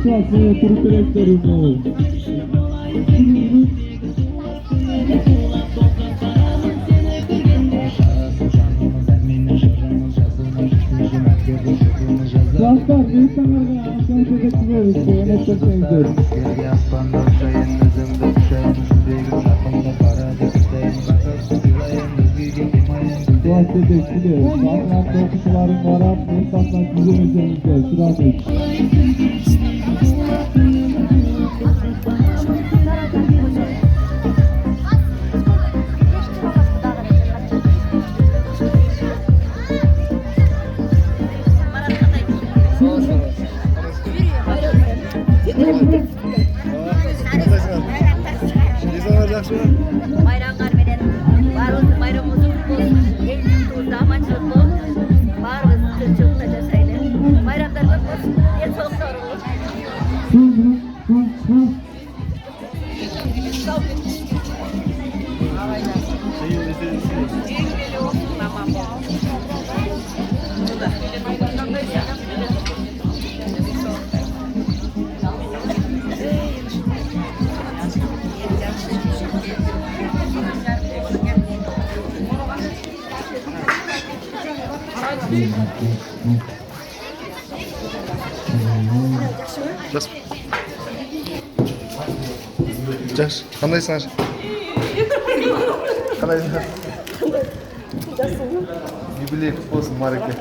Şurası Türkmenlerimiz. Dostlar, insanlarla aşağı çekeceğiz. Yönet çekeceğiz. Tuvalet bekliyor. Sağlar korkusuların var. İnsanlar güzel şurası. Bayramlar veren varımız bayramımız olsun. Evlilik olsun, amaçlık olsun. Varımız çocukla casayla. Bayramlar olsun diye çok sorulur. Жақсы, қандайсыңдар? Қалайсыңдар? Юбилей құтты болсын, Мареке.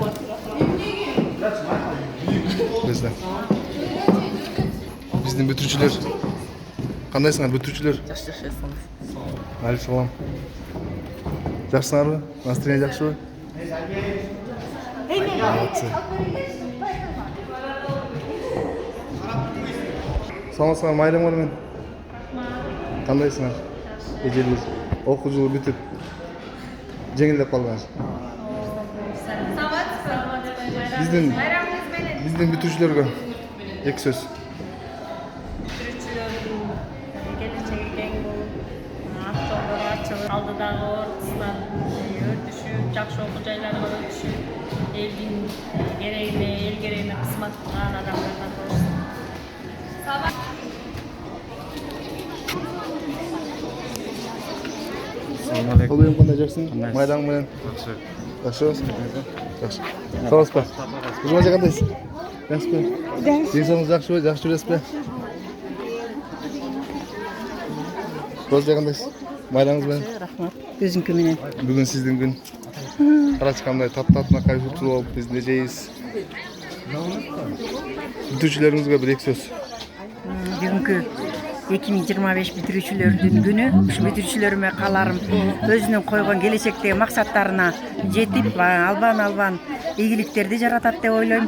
Біздің бітірушілер. Қандайсыңдар, бітірушілер? Жақсы. Алейкум. Жақсыңдар ма? Настроение жақсы ма? Молодцы. Саламатсыңдар, майрамдар мен. Қандайсыңдар? Ежеліңіз оқу жылы бітіп жеңілдеп қалған. Біздің бітірушілерге екі сөз. Bitirucuların geleceği genel aktorlar açılır. Aldıдағы орысынан өртішіп, жақсы оқучайларға өртішіп, елдің керегіне, ел керегіне қызмет қылған адамдарға болсын. Ол үйім қандай жақсың? Майдаң менен? Жақсы. Жақсы. Саламатсыз ба? Өзіңіз қандайсыз? Жақсы ба? Денсаулығыңыз жақсы ба? Жақсы жүресіз бе? Роза қандайсыз? Майдаңыз бен? Рахмат. Өзіңкі менен. Бүгін сіздің күн. Қарашы қандай татына кайфутлы болып біз не жейіз. Бүтірушілеріңізге бір екі сөз. Бүгінгі 2025 бітірушілердің күні. Бітірушілеріме қаларым өзінің қойған келешектегі мақсаттарына жетіп, албан игіліктерді жаратады деп ойлаймын.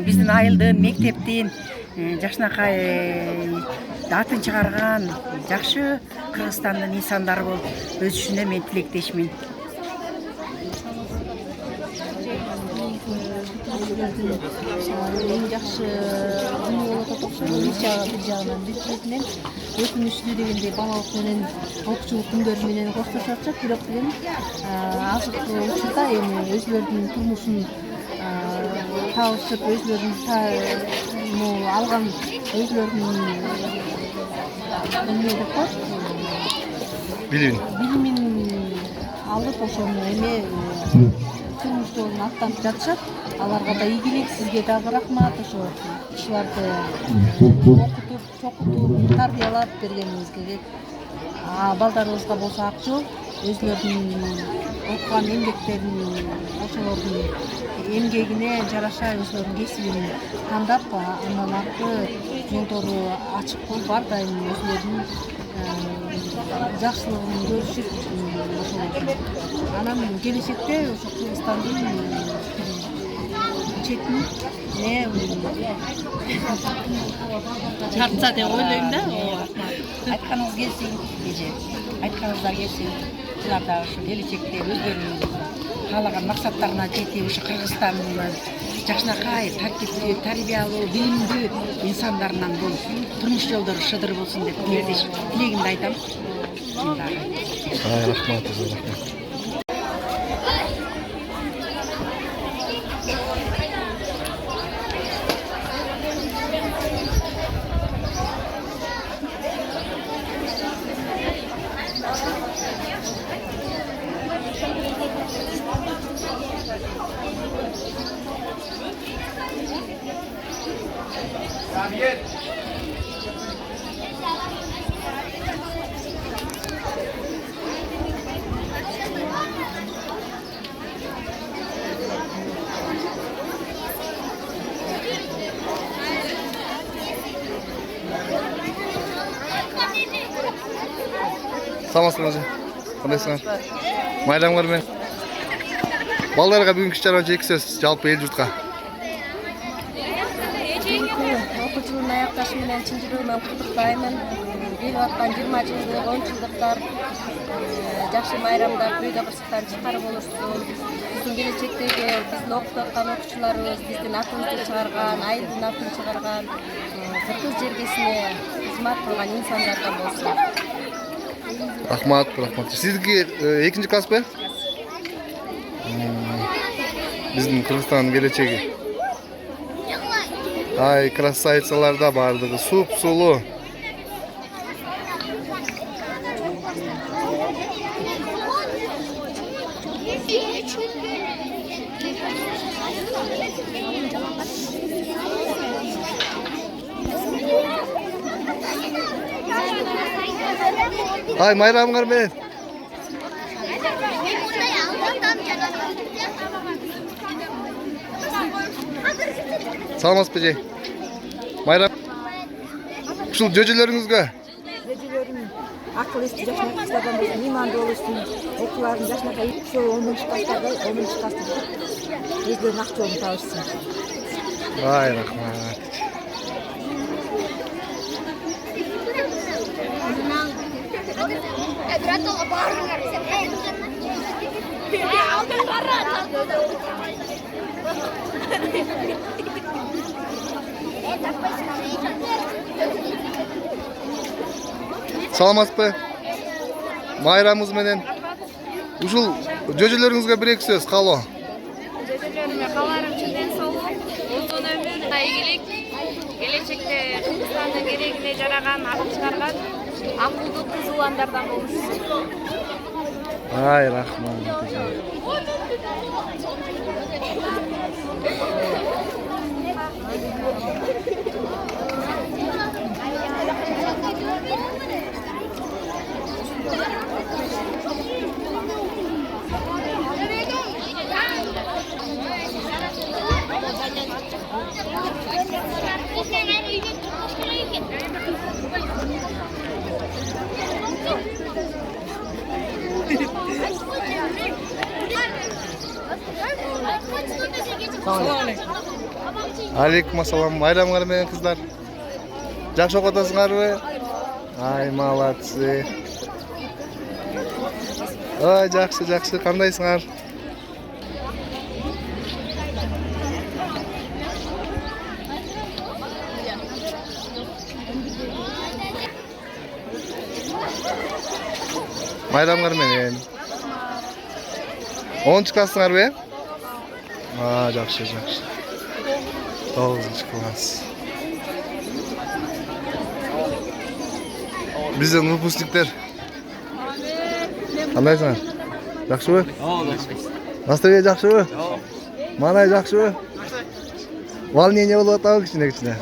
Біздің айылдың, мектептің жашынақай атын шығарған жақсы Қырғызстандың инсандары болып өз үшіне мен тілектешмін. Ең жақсы күні болот окшойт. Бир жагынан бүтүрүнөн өкүнүчтүү дегендей балалык менен окуучулук күндөрү менен коштошуп атышат. Бирок деген азыркы учурда эми өзүлөрүнүн турмушун табышып, өзүлөрүнүн алган өзүлөрүнүн эмне деп коет, билимин алып ошону эме турмуш жолун аттанып жатышат. Аларга да ийгилик, сизге дагы рахмат. Ошо ушуларды окутуп, чокутуп, тарбиялап бергениңизге. Балдарыбызга болсо ак жол, өзүлөрүнүн окуган эмгектерин, ошолордун эмгегине жараша өзүлөрүнүн кесибин тандап, андан аркы жолдору ачык болуп, ар дайым өзүлөрүнүн жакшылыгын көрүшүп, анан келечекте ошо Кыргызстандын четін тартса деп ойлойм да. Айтканыңыз келсин, эже. Айтканыңыздар келсин. Булар да ушу келечекте өздөрүнүн каалаган максаттарына жетип, ушу Кыргызстандын жакшынакай, тартиптүү, тарбиялуу, билимдүү инсандарынан болуп, турмуш жолдору шыдыр болсун деп тилегимди айтам. Рахмат. Саламатсызбы. Кандайсыңар? Майрамыңар менен. Балдарга бүгүнкү чарба эки сөз жалпы эл журтка. Окуу жылын аякташы менен чын жүрөгүмөн куттуктаймын. Келип аткан 20 жылдык, 10 жылдыктар жакшы майрамдар бүйдө кырсыктан чыккары болушсун. Биздин келечектеги биздин окуп аткан окуучуларыбыз биздин атыбызды чыгарган, айылдын атын чыгарган, кыргыз жергесине кызмат кылган инсандардан болсун. Рахмат. Сиздики экинчи класспы? Биздин Кыргызстандын келечеги. Ай, красавицалар да бардыгы, суп-сулуу. Ай, майрамыңар менен. Саламатсызбы же? Майрам. Ушул жөжөлөрүңүзгө Жөжөлөрүм акыл эсти жашына кыздардан болсун, иманды болушун. Окууларын жашынакай 10-10 класстарда, 10 класста өздөрүнүн ак жолун табышсын. Ай, рахмат. Саламатсызбы? Майрамыңыз менен. Ушул жөжөлөрүңүзгө бир эки сөз калоо. Жөжөлөрүмө каларым чын ден соолук, узун өмүр, ийгилик, келечекте Кыргызстандын керегине жараган, атын чыгарган акылдуу кыз уландардан болушсун. Ай, рахмат. Алейкум ассалам. Майрамыңар менен кыздар. Жакшы окуп атасыңарбы? Ай, молодцы. Ой, жакшы. Кандайсыңар? Майрамыңар менен. 10 классыңарбы? Жакшы. 9 класс. Биздин выпускниктер. Кандайсыңар? Жакшыбы? Настроение жакшыбы? Манай жакшыбы? Волнение болуп атабы кичине?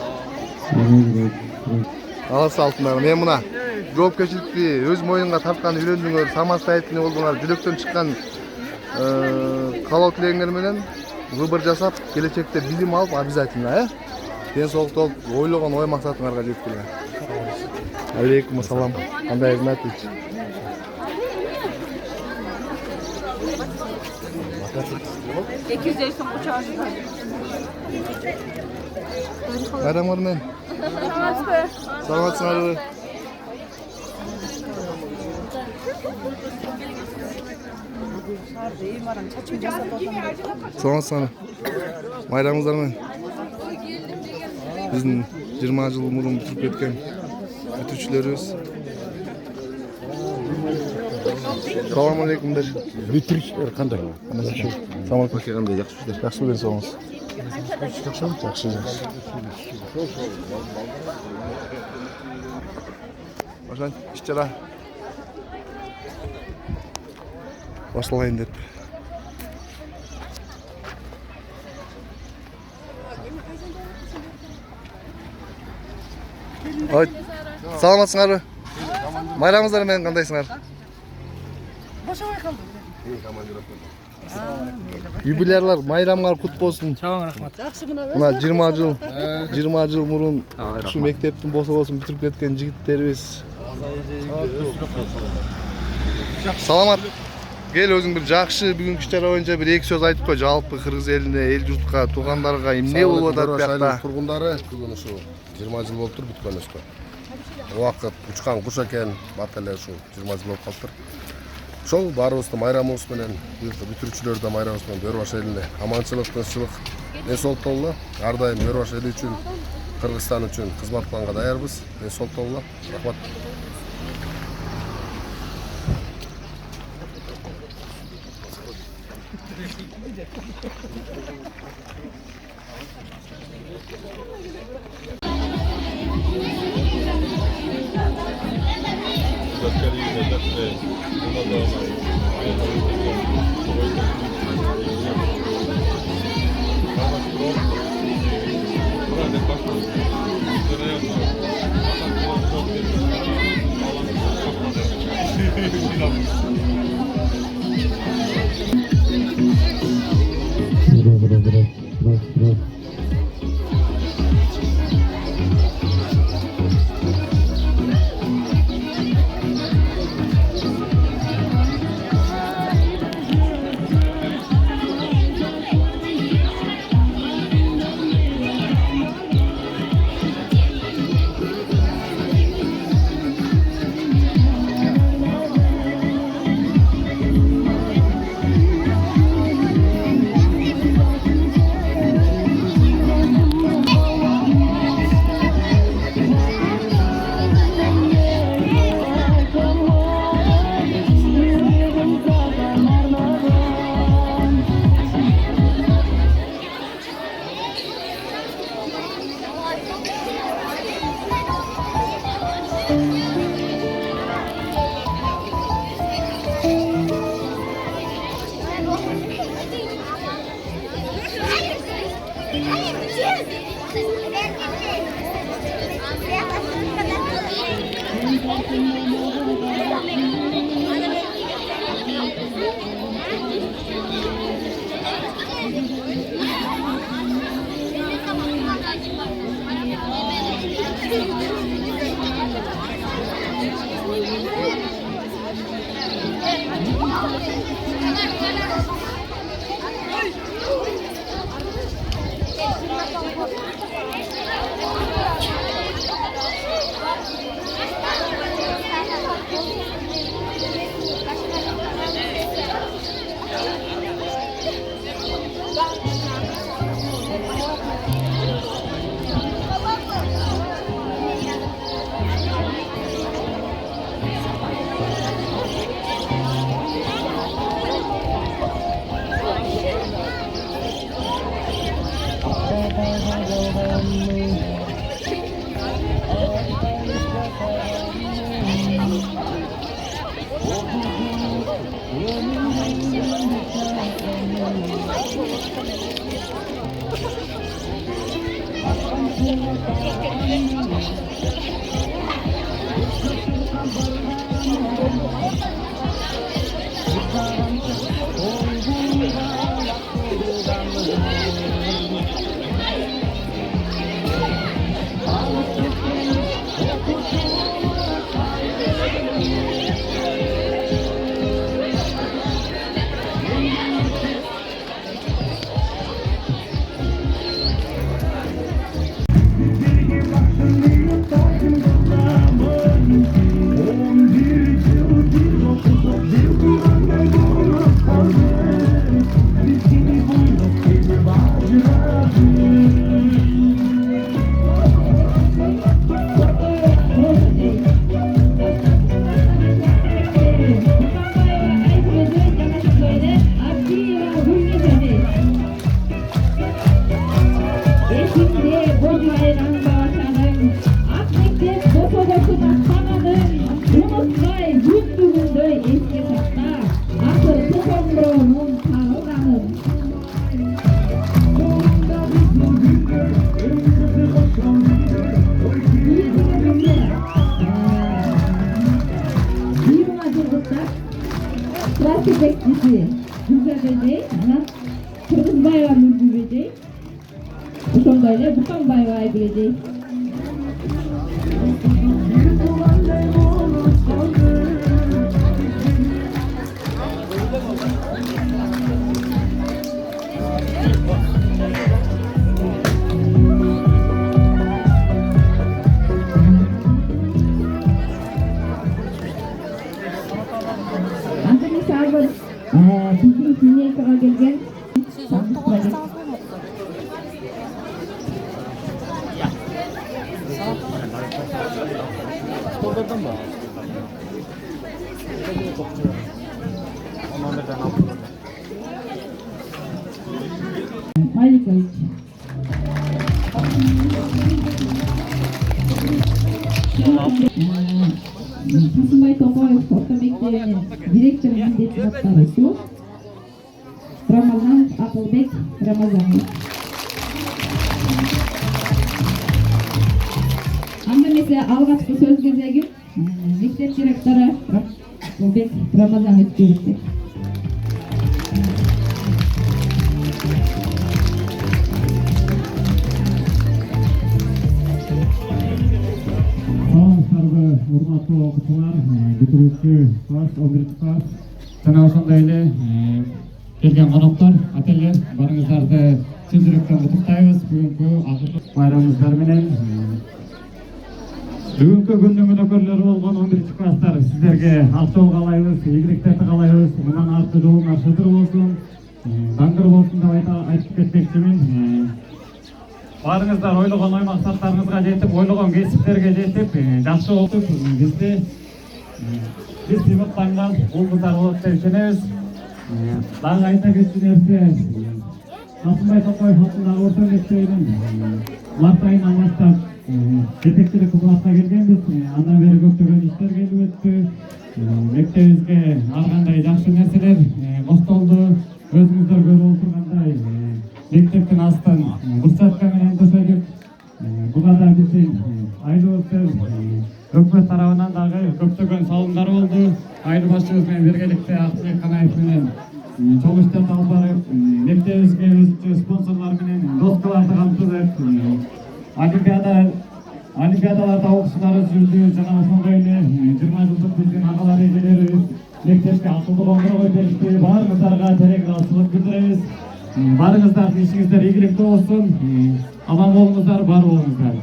Алыс алтындар. Мен мына жоопкерчиликти өз моюнга тарткан үйрөндүңөр, самостоятельный болдуңар, жүрөктөн чыккан каалоо тилегиңер менен выбор жасап, келечекте билим алып обязательно, ден соолукту алып, ойлогон ой максатыңарга жеткиле. Алейкум ассалам. Кандай хизметич? Майрамыңар менен. Саламатсыңарбы? Саламатсыңар. Майрамыңыздар менен. Биздин 20 жыл мурун бүтүрүп кеткен бүтүрүүчүлөрүбүз. Салам алейкум дер. Бүтүрүүчүлөр кандай? Салам алейкум. Кандай жакшысыздар? Жакшы ден соңуз. Жакшы. Ошон иш-чара башталайын деп. Ой, саламатсыңарбы? Майрамыңыздар менен кандайсыңар? Бошобой калды. Юбилейрлар майрамыңар кут болсун. Чоң рахмат. Мына 20 жыл мурун ушу мектептин бособосун бүтүрүп кеткен жигиттерибиз. Саламат. Кел өзүң бир жакшы бүгүнкү иш-чара боюнча бир эки сөз айтып кой. Жалпы кыргыз элине, эл журтка, туугандарга эмне болуп атат биякта? Тургундары бүгүн ушу 20 жыл болуптур бүткөн өскөн. Убакыт учкан куш экен, бат эле ушу 20 жыл болуп калыптыр. Ошол баарыбызды майрамыбыз менен, бүтүрүүчүлөр да майрамыбыз менен Өр Баш элине аманчылык, тынччылык, ден соолук бололу. Ар дайым Өр Баш эли үчүн, Кыргызстан үчүн кызмат кылганга даярбыз. Ден соолук бололу. Рахмат. Klasik bekçisi Güzel Kırgızbaylar müdürü bu sonrayla Bukanbaylar bileceğiz. Антоний Сабыр біздің линейкаға келген. Маликович. Сасымбай Тоқаев орта мектебінің директор міндетін атқарушы Рамазанов Ақылбек Рамазанов. Андамесе алғашқы сөз кезегім мектеп директоры Ақылбек Рамазанов берді. Урматтуу окуучулар, бүтүрүүчү класс, 11 класс, жана ошондой эле келген коноктор, ата-энелер, барыңыздарды чын жүрөктөн куттуктайбыз. Бүгүнкү акыркы байрамыңыздар менен. Бүгүнкү күндүн өнөкөрлөрү болгон 11 класстар, сиздерге ак жол каалайбыз, ийгиликтерди каалайбыз. Мындан аркы жолуңар шыдыр болсун, даңгыр болсун деп айтып кетмекчимин. Барыңыздар ойлогон ой максаттарыңызга жетип, ойлогон кесиптерге жетип, жакшы окуп, биз сыймыктанган улдар болот деп ишенебиз. Дагы айта кетчү нерсе, Сасымбай Тоқаев атындагы орто мектебинин март айынан баштап жетекчилик кызматка келгенбиз. Андан бери көптөгөн иштер келип өттү. Мектебибизге ар кандай жакшы нерселер коштолду. Өзүңүздөр көрүп отургандай мектептин астын брусчатка менен төшөдүк. Буга да биздин айлыбызды өкмөт тарабынан дагы көптөгөн салымдар болду. Айыл башчыбыз менен биргеликте Акчыбек Канаев менен чоң иштерди алып барып, мектебибизге өзүнчө спонсорлор менен доскаларды камтыдык. Олимпиадаларда окуучуларыбыз жүрдү, жана ошондой эле 20 жылдык биздин агалар эжелерибиз мектепке акылдуу коңгуроо беришти. Баарыңыздарга терең ыраазычылык билдиребиз. Барыңыздар, ишиңиздер ийгиликтүү болсун. Аман болуңуздар, бар болуңуздар.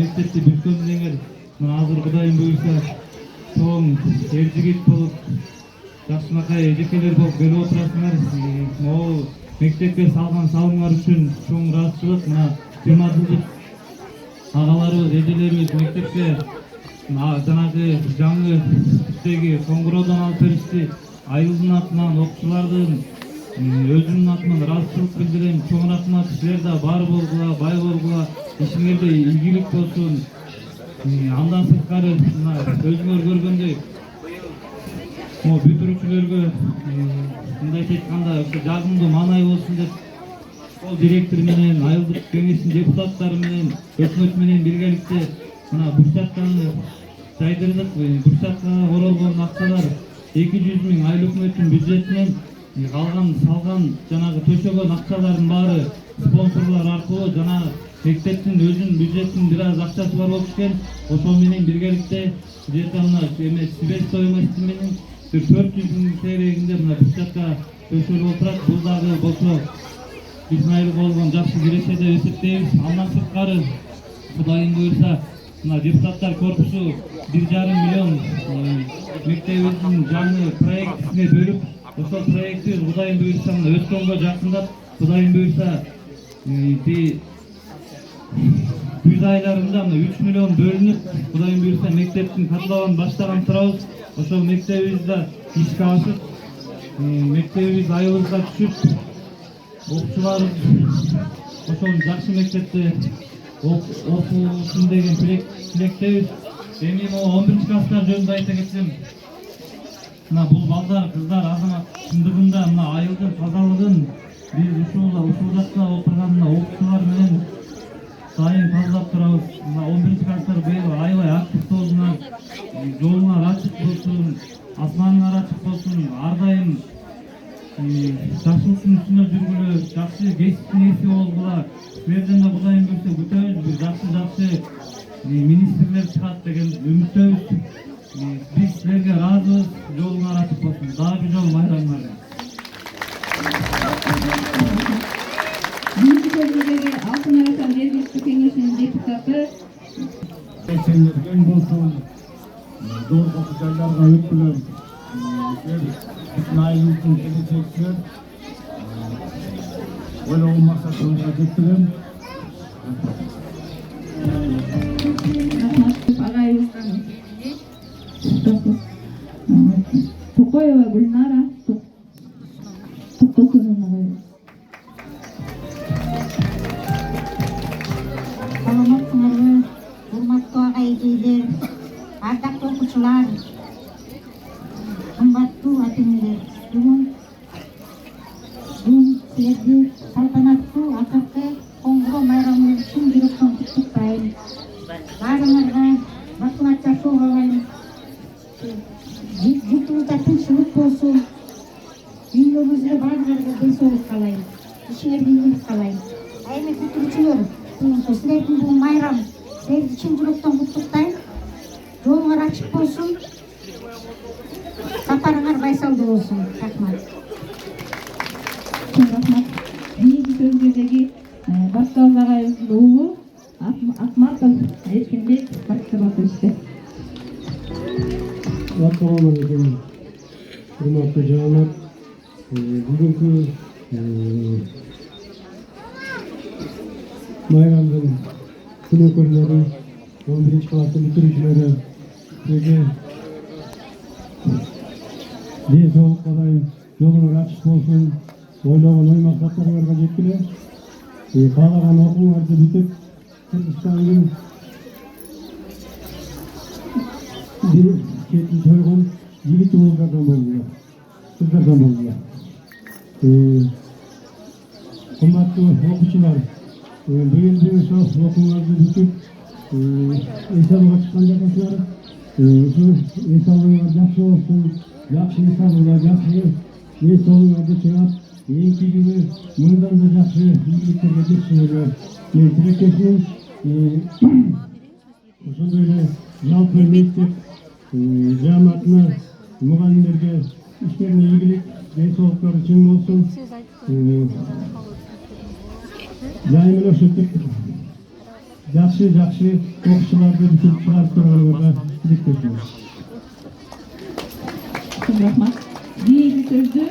мектепти бүткөзүңөр, азыр Кудайым буюрса, чоң эр-жигит болуп, жакшынакай эжекелер болуп келип отурасыңар. Могул мектепке салган салымыңар үчүн чоң ыраазычылык. Мына 20 жылдык агаларыбыз, эжелерибиз мектепке жанагы жаңы типтеги коңгуроодон алып беришти. Айылдын атынан, окуучулардын өзүмдүн атынан ыраазычылык билдирем. Чоң рахмат. Силер да бар болгула, бай болгула, ишиңерде ийгилик болсун. Андан сырткары өзүңөр көргөндөй бүтүрүүчүлөргө мындайча айтканда жагымдуу маанай болсун деп школ директору менен айылдык кеңештин депутаттары менен өкмөт менен биргеликте мына бурчатканы жайдырдык. Бурчаткага оролгон акчалар 200 миң айыл өкмөттүн бюджетинен, калган салган жанагы төшөгөн акчалардын баары спонсорлор аркылуу жанагы мектептин өзүнүн бюджетинин бир аз акчасы бар болуп экен. Ошол менен биргеликте где-то мына себестоимости менен 400 миң тегерегинде мына бурчатка төшөлүп отурат. Бул дагы болсо биздин айылга болгон жакшы киреше деп эсептейбиз. Андан сырткары Кудайым буйрса мына депутаттар корпусу 1,5 миллион мектебибиздин жаңы проектисине бөлүп, ошол проекти Кудайым буйрса өткөнгө жакындап, Кудайым буйрса күз айларында 3 миллион бөлүнүп, Кудайым буйрса мектептин катлагын баштаган турабыз. Ошол мектебибизде ишке ашып, мектебибиз айылыбызга түшүп, окуучулар ошол жакшы мектепте окуусун деген тилектебиз. Эми могу 11-класстар жөнүндө айта кетсем, мына бул балдар, кыздар азамат чындыгында мына айылдын тазалыгын биз ушул жакта отурган окуучулар менен сайын тазалап турабыз. Мына 11-класстар быйыл аябай актив болдуңар. Жолуңар ачык болсун, асманыңар ачык болсун. Ар дайым жакшылыктын үстүнө жүргүлө, жакшы кесиптин ээси болгула. Силерден да Кудайым буйрса күтөбүз, бир жакшы министрлер чыгат деген үмүттөбүз. Биз силерге ыраазыбыз, жолуңар ачык болсун. Дагы бир жолу майрамыңар. Büyükşehir'deki Altın Aratan Dergisi Kengesi'nin deputatı Geçenlerden bolsun, doğru kapıcılarga öpülür. Bütün ailemizin gelecekler. Öyle olmazsa sonuna getirelim. Tokoyeva Gulnara Саламатсыңарбы, урматтуу агай-эжелер, ардактуу окуучулар, кымбаттуу ата-энелер. Бүгүн силерди салтанаттуу атақты коңгуроо майрамы чын жүрөктөн куттуктайм. Баарыңарга бакылат жашоо каалайм. Журтубузда тынччылык болсун. Үйлөрүбүздө баарыңарга ден соолук каалайм. Ишиңерге ийгилик каалайм. Эми бүтүрүүчүлөр, силердин бул майрам силерди чын жүрөктөн куттуктайм. Жолуңар ачык болсун. Сапарыңар байсалдуу болсун. Рахмат. Рахмат. Büyükşehir'deki Başkal Ağay'ın oğlu Akmarkal Erkinbek Başkabatı işte. Assalamualaikum. Hurmatlı janabat, bugünkü bayramdın күнөкөрлөрү, 11-класстын бүтүрүүчүлөрү силерге ден соолук каалайм. Жолуңар ачык болсун. Ойлогон ой максаттарыңарга жеткиле. Каалаган окууңарды бүтүп, Кыргызстандын бир четин тойгон жигит уулдардан болдуңар, кыздардан болдуңар. Кымбаттуу окуучулар, быйыл ошол окууңарды бүтүп, эс алууга чыккан жаксыздар. Ушул эс алууңар жакшы болсун, жакшы эс алууга, жакшы эс алууңарды чыгап, кийинки күнү мындан да жакшы ийгиликтерге жетишиңерге мен тилектешмин. Ошондой эле жалпы мектеп жааматына, мугалимдерге иштерине ийгилик, ден соолуктары чың болсун. Дайым эле ушинтип жакшы окуучуларды бүтүп чыгарып турганыңарга тилектешмин. Рахмат. Büyükşehir'de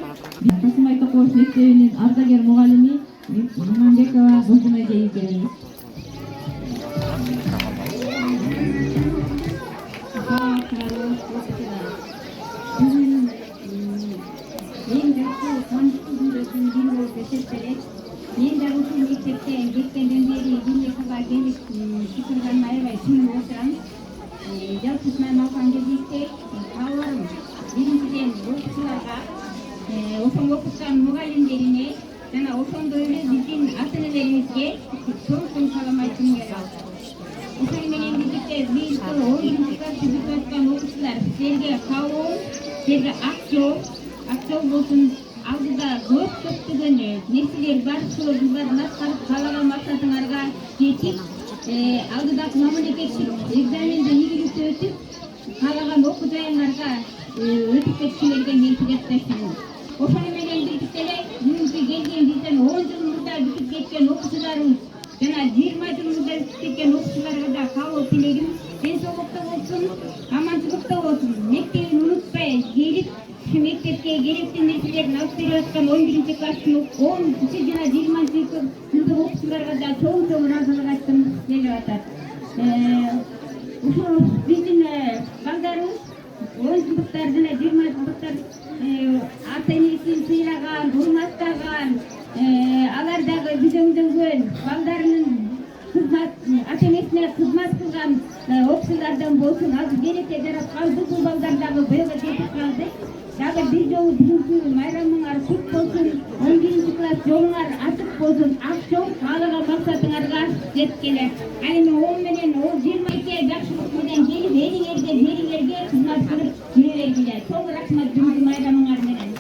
Kasımay Tokoş Mektebi'nin ardager muğallimi Mambekova Gulcumay'ı geliriz. Men de ушул мектептен кеткенден бери бир кызга келип шүкүрганына аябай сүйүнүп отурам. Жалпысынан алган кезекте балдарым биринчиден окуучуларга ошол окуткан мугалимдерине жана ошондой эле биздин ата энелерибизге чоң салам айткым келет. Ошону менен бирдикте биз 10-класс түзүп аткан окуучулар силерге кабыл, силерге акчоо болсун, алдыда көптөгөн нерселер бар, ошолордун аткарып каалаган максатыңарга жетип, алдыдагы мамлекеттик экзаменден ийгиликтүү өтүп, каалаган окуу жайыңарга өтүп кетишиңерге мен тилектешмин. Ошону менен бирдикте эле бүгүнкү келген бизден 10 жыл мурда бүтүп кеткен окуучуларыбыз жана 20 жыл мурда бүтүп кеткен окуучуларга да кабыл тилегим ден соолукта болсун, аманчылыкта болсун. Мектебин унутпай келип, ушу мектепке керектүү нерселерин алып берип аткан 11-класстын 10 жана 20 жылдык окуучуларга да чоң ыраазылык айткым келип атат. Ушул биздин балдарыбыз 10 жылдыктар жана 20 жылдыктар ата энесин сыйлаган, урматтаган, алар дагы бүжөңдөнгөн балдарынын ата энесине кызмат кылган окуучулардан болсун. Азыр келече жарап калды, бул балдар дагы буга жетип калды. Дагы бир жолу бүгүнкү майрамыңар кут болсун, 11-класс жолуңар ачык болсун, ак жол каалаган максатыңарга жеткиле. Ал эми 10 менен 22 жакшылык менен келип, элиңерге кызмат кылып жүрө бергиле. Чоң рахмат бүгүнкү майрамыңар менен.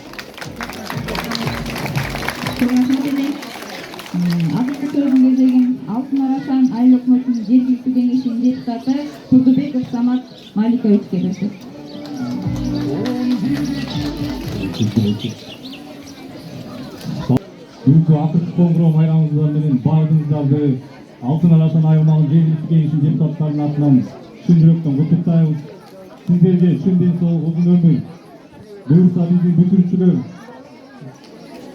Азыркы сөзүн кезеген Алтын Арасан айыл өкмөтүнүн жергиликтүү кеңешинин депутаты Турдубеков Самат Маликовичке берет. Бүгүнкү акыркы коңгуроо майрамыңыздар менен баардыгыңыздарды Алтын Арасан аймагынын жергиликтүү кеңешинин депутаттарынын атынан чын жүрөктөн куттуктайбыз. Сиздерге чын ден соолук, узун өмүр, буюрса биздин бүтүрүүчүлөр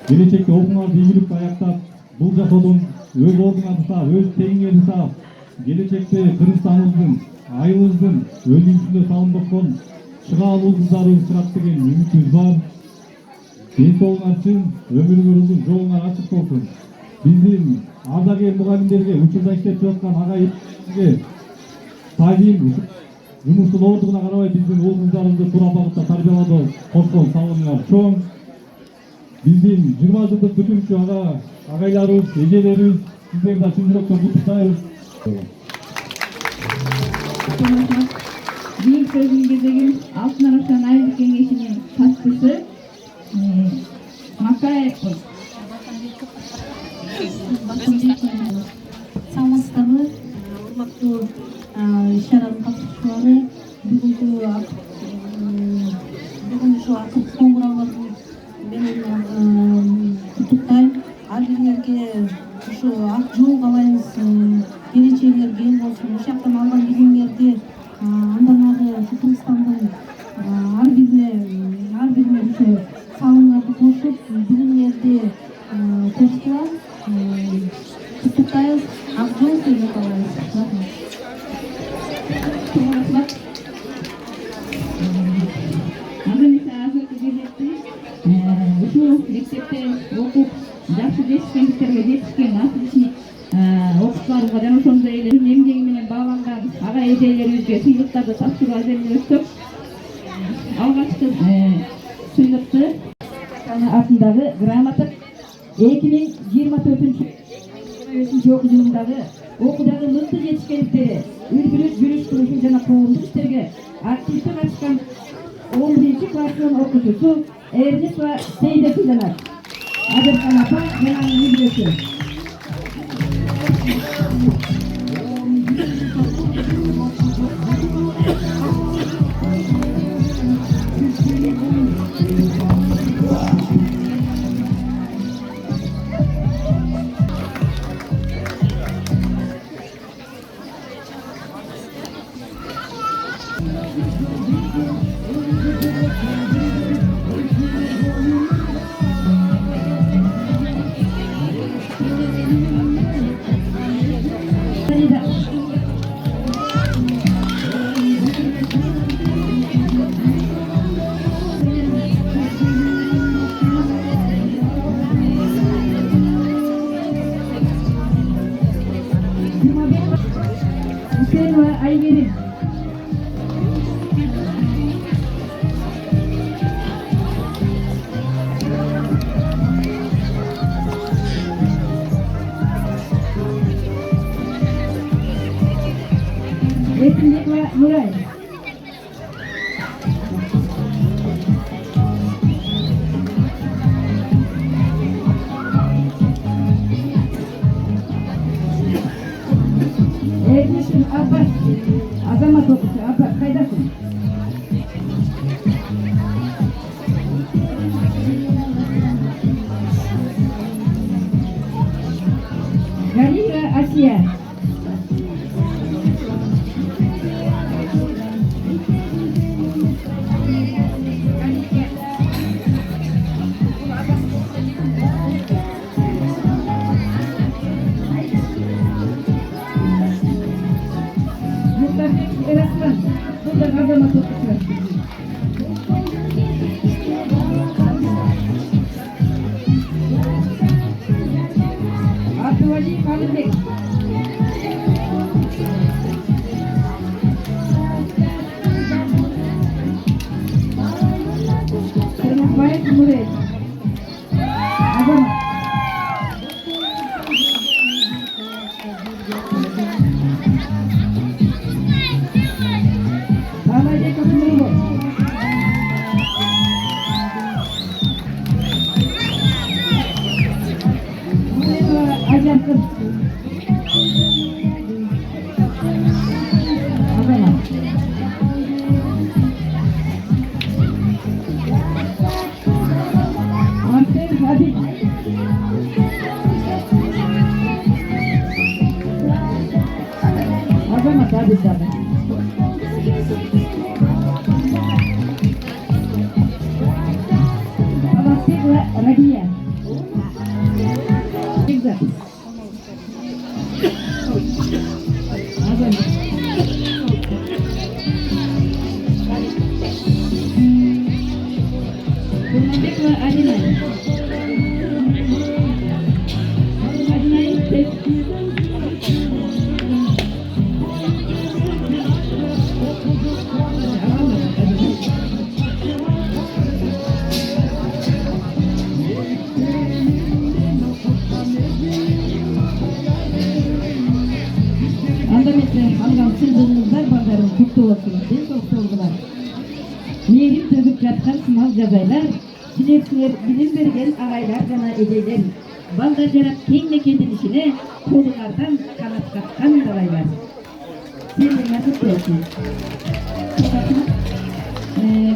келечекте окууңарды ийгиликтүү аяктап, бул жашоодон өз ордуңарды таап, өз тегиңерди таап, келечекте Кыргызстаныбыздын, айылыбыздын өнүгүшүнө салымдашкан чыга алуу кыздарыбыз чыгат деген үмүтүбүз бар. Ден соолугуңар чын, өмүрүңөр узун, жолуңар ачык болсун. Биздин ардагер мугалимдерге, учурда иштеп жаткан агайымдарга тайым жумуштун ордугуна карабай биздин уул кыздарыбызды туура багытта тарбиялоодо кошкон салымыңар чоң. Биздин 20 жылдык бүтүрүүчү агайларыбыз, эжелерибиз, сиздерди да чын жүрөктөн куттуктайбыз. Бийик сөзүн кезеген Алтын Арасан айыл кеңешинин катчысы Макаев. Саламатсыздарбы, урматтуу иш-чаранын катышуучулары, бүгүн ушу акыркы коңгуроолордун менен куттуктайм. Ар бириңерге ушу ак жол каалайбыз, келечегиңер кең болсун. Ушул жактан алган билимиңерди андан ары Кыргызстандын ар бирине ушу салымыңарды кошуп, билимиңерди көрсөтүп куттуктайбыз. Ак жол сөйлөп калабыз. Рахмат. Азыркы кезекте ушул мектепте окуп жакшы жетишкендиктерге жетишкен отличник окуучуларыбызга жана ошондой эле эмгеги менен бааланган ага эжелерибизге сыйлыктарды тапшыруу аземдеп алгачкы сыйлыкты атындагы грамота 2024 окуу жылындагы окуудагы мыкты жетишкендиктери, үлгүлүү жүрүш турушу жана коомдук иштерге активдүү катышкан 11-класстын окуучусу Эрнисова Сейдекулова Адырхан апа жана мүгүрөсү. Нурай. Ermişim abba. Azamat okusu abba. Kaydasın. Галина Асия. Muhtarlık Eraslan. Burada kazanma topluyor. Abdülvali Kalıbek. Kırmakbayat Muret. Azamat. Sağlayacak kapımları bu. Ajansın. Azamat. Arsen Habib. Azamat Habib tabi. Alasya Radia. Güzel. Azamat. Kurnabekova Adina. Adina İstek. Andamet'te algan sırdığınızlar bazarın kutlu olsun. Densoq oldular. Meğrim tövüp yatkan sınav jazaylar, silersizler bilim bergen ağaylar jana ejeyler. Balda jarap kengmekendin işine, kollardan kanat katkan dalaylar. Sevgiler kutlu olsun.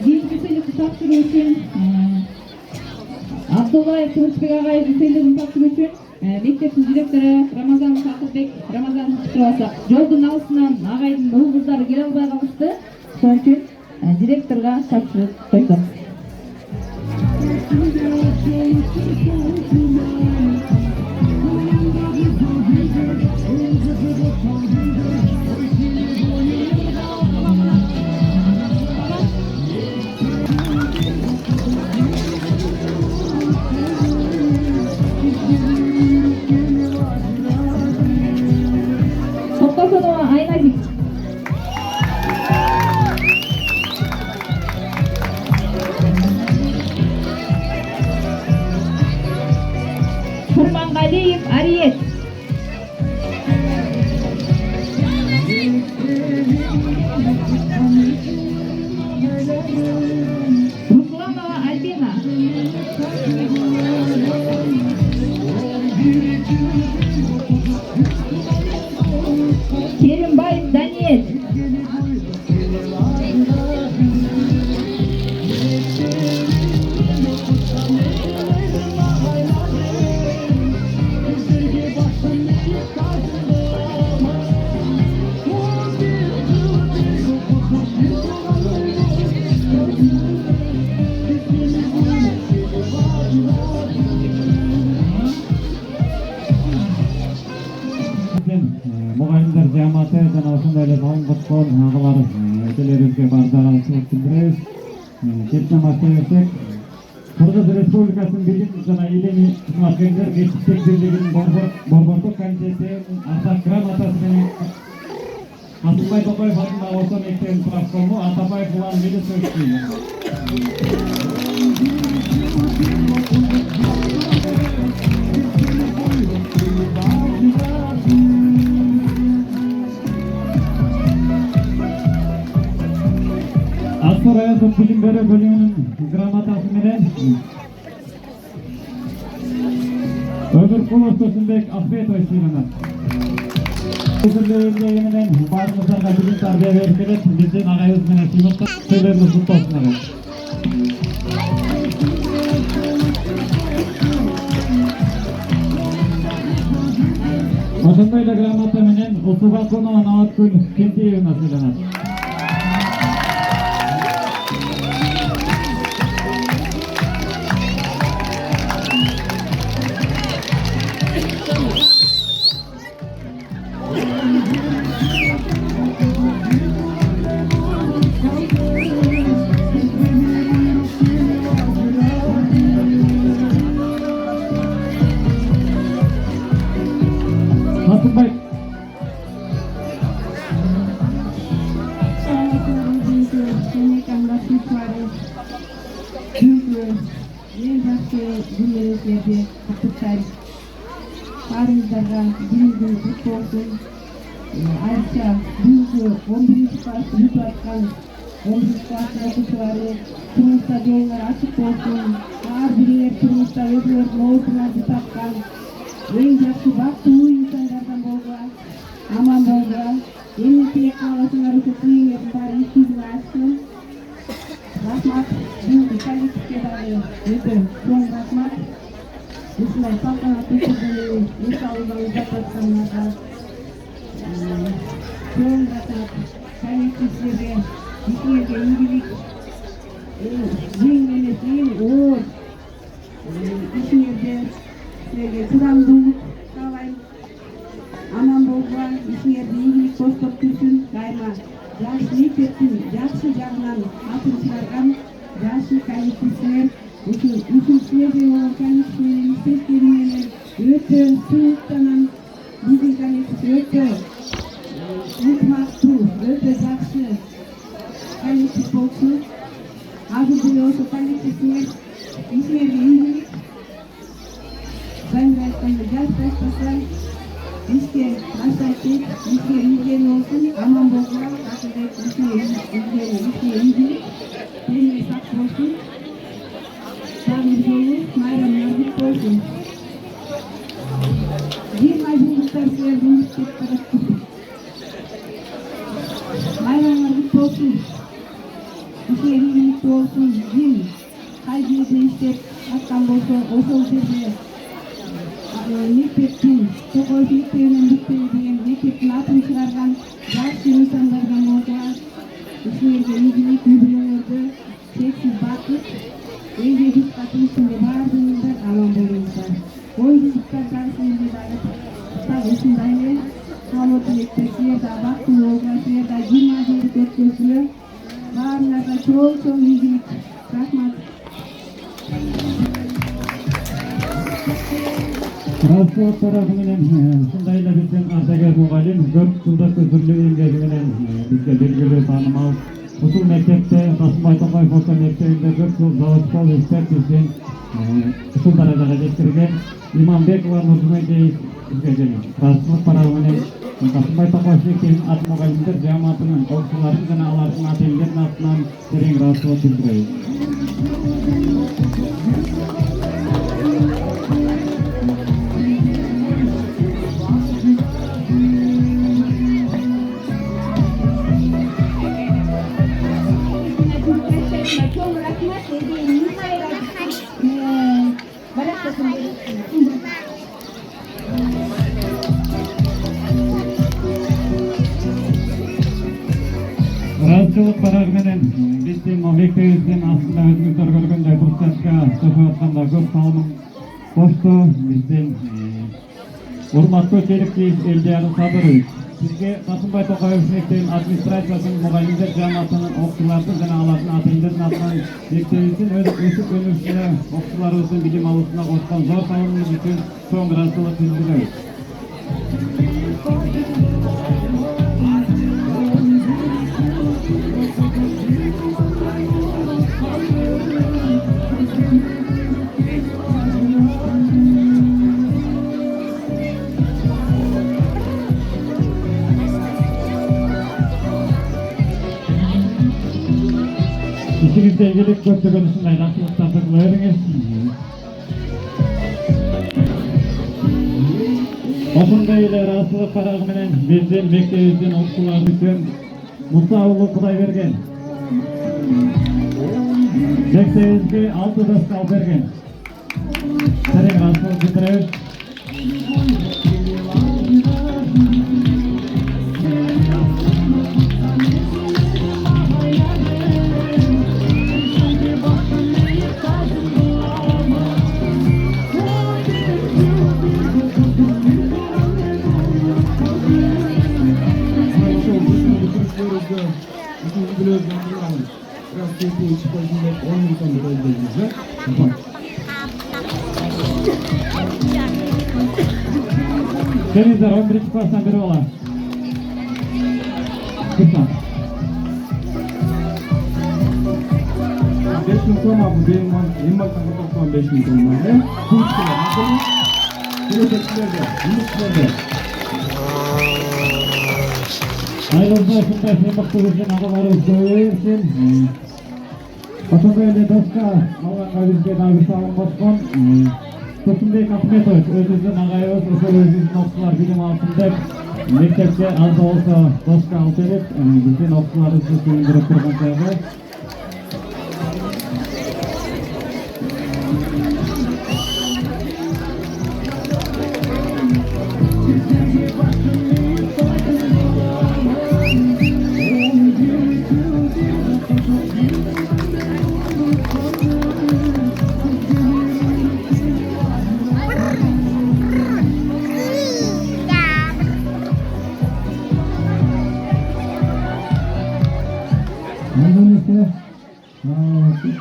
Bir güzeli kutaptır için, Abdullayev Kılıçbek ağay güzellerin taktır için, Mектептин директору Рамазан Сакылбек, Рамазан Кутубаса жолдун алысынан агайдын уул кыздары келе албай калышты. Ошон үчүн директорго тапшырып койдук. Toplasana Aynacık. Kurbanғалиев Ариет. Русланова Альбина. Керимбаев Даниэль. Muğayimler jamatı jana ошондой эле салым коткон агалар өтөлөрүбүзгө бардыгын билдиребиз. Кептен баштайбыз. Кыргыз Республикасынын билим жана илимий кызматкерлер жетиштик бирлигинин борбордук комитетинин аса грамотасы менен Атыбай Токаев атындагы орто мектебинин правкому Атабаев улан Мелисович. берүү бөлүмүнүн грамотасы менен Öbürkul Öztürk Ахметович сыйланат. Özürlüğünde menен barımızlarga bilim tarbiya berip келет. Биздин агайыбыз менен сыймыкта сөйлөрүбүз кут болсун агай. Ошондой эле грамота менен Усубакунова Набаткүл Кентиевна сыйланат. Hatırlayın. Çünkü en жақсы günlerimizde kutlar. Barımızlarga birinci kutlu olsun. Ayrıca bugünkü 11. класс бүтүп аткан 11. класс окуучулары турмушта жолуңар ачык болсун. Ар бириңер турмушта өзүңөрдүн оозуңарды тапкан эң жакшы бактылуу инсандардан болгула, аман болгула. Эми тилек кыласыңар ошо түйүңөрдүн баары иш жүзүнө ачсын. Рахмат. Бул коллективге дагы өтө чоң рахмат. Ушундай салтанаттуу түрдө эс алуудан узап атканыңарга чоң рахмат. Коллективдерге, ишиңерге ийгилик, жеңил эмес, эң оор ишиңерде силерге чыдамдуулук каалайм. Аман болгула, ишиңерде ийгилик бостоп жүрсүн. Дайыма жаш мектептин жакшы жагынан атын чыгарган жашы коллективсиңер, ушул свежий болгон коллектив менен иштешкени менен өтө сыйыктанам. Биздин коллектив өтө ынтымактуу, өтө жакшы коллектив болчу. Азыр деле ошо коллективсиңер, ишиңерге ийгилик. Жаңы айткандай жаш баштаса ишке баштайсыз, ишке ийгени болсун, аман болгула, акырет ишке ийгилик, эмне сак болсун. Дагы бир жолу майрамыңар бүт болсун. 20 жылдыктар силерди унутуп кетип баратсыз. Майрамыңар бүт болсун. Ишке ийгилик болсун. Ким кай жерде иштеп аткан болсо ошол жерде мектептин Токоев мектебинен бүткөн деген мектептин атын чыгарган жакшы инсандардан болгула. Ишиңерге ийгилик, үй-бүлөңөрдө чексиз бакыт, элге журтка тынчтыкты баардыгыңыздар аман болуңуздар. Оюнчуктар дагы силерге дагы ушундай эле салоо тилектер, силер дагы бактылуу болгула, силер дагы 20 жылдык өткөрсүлөр. Баарыңарга чоң ийгилик. Рахмат. Расылык тарабы менен ушундай эле биздин ардагер мугалим көп жылдык өзүрлүү эмгеги менен бизге белгилүү таанымал. Ушул мектепте Касымбай Токаев орто мектебинде 4 жыл заводчол иштеп биздин ушул даражага жеткирген Иманбекова Нурмедеев изгеден. Расылык тарабы менен Касымбай Токаев мектебинин ат мугалимдер жамаатынын окуучуларын жана алардын ата-энелеринин атынан терең ыраазычылык билдиребиз. Ыраазычылык барагы менен биздин мектебибиздин астында өзүңүздөр көргөндөй брусчатка чөкүп атканда көп салым кошту биздин урматтуу Черикбиев Элдияр Садырович. Сизге Касымбай Токаев мектебинин администрациясынын мугалимдер жамаатынын окуучулардын жана алардын ата-энелеринин атынан мектебибиздин өсүп өнүгүшүнө окуучуларыбыздын билим алуусуна кошкон зор салымыңыз үчүн чоң ыраазычылык билдиребиз. İçimizde көптөгөн ушундай жакшылыктарды кыла бериңиз. Ошондой эле ыраазычылык карагы менен биздин мектебибиздин окуучулары үчүн Муса уулу Кудайберген мектебибизге 6 доска алып берген. Терең ыраазычылык билдиребиз. Kelingizler 11. klassdan biri olan. Lütfen. 5.000 so'm bu benim yemmaktan toplam 5.000 so'm var. Ayrılma şunday sembaklık için adamlarımız görüyorsun. Ошондой эле доска алганга бизге дагы салым кошкон. Көчүмбек Ахметов өзүбүздүн агайыбыз, ошол өзүбүздүн окуучулар билим алсын деп мектепке аз да болсо доска алып берип, биздин окуучуларыбызды сүйүндүрүп турган жайга.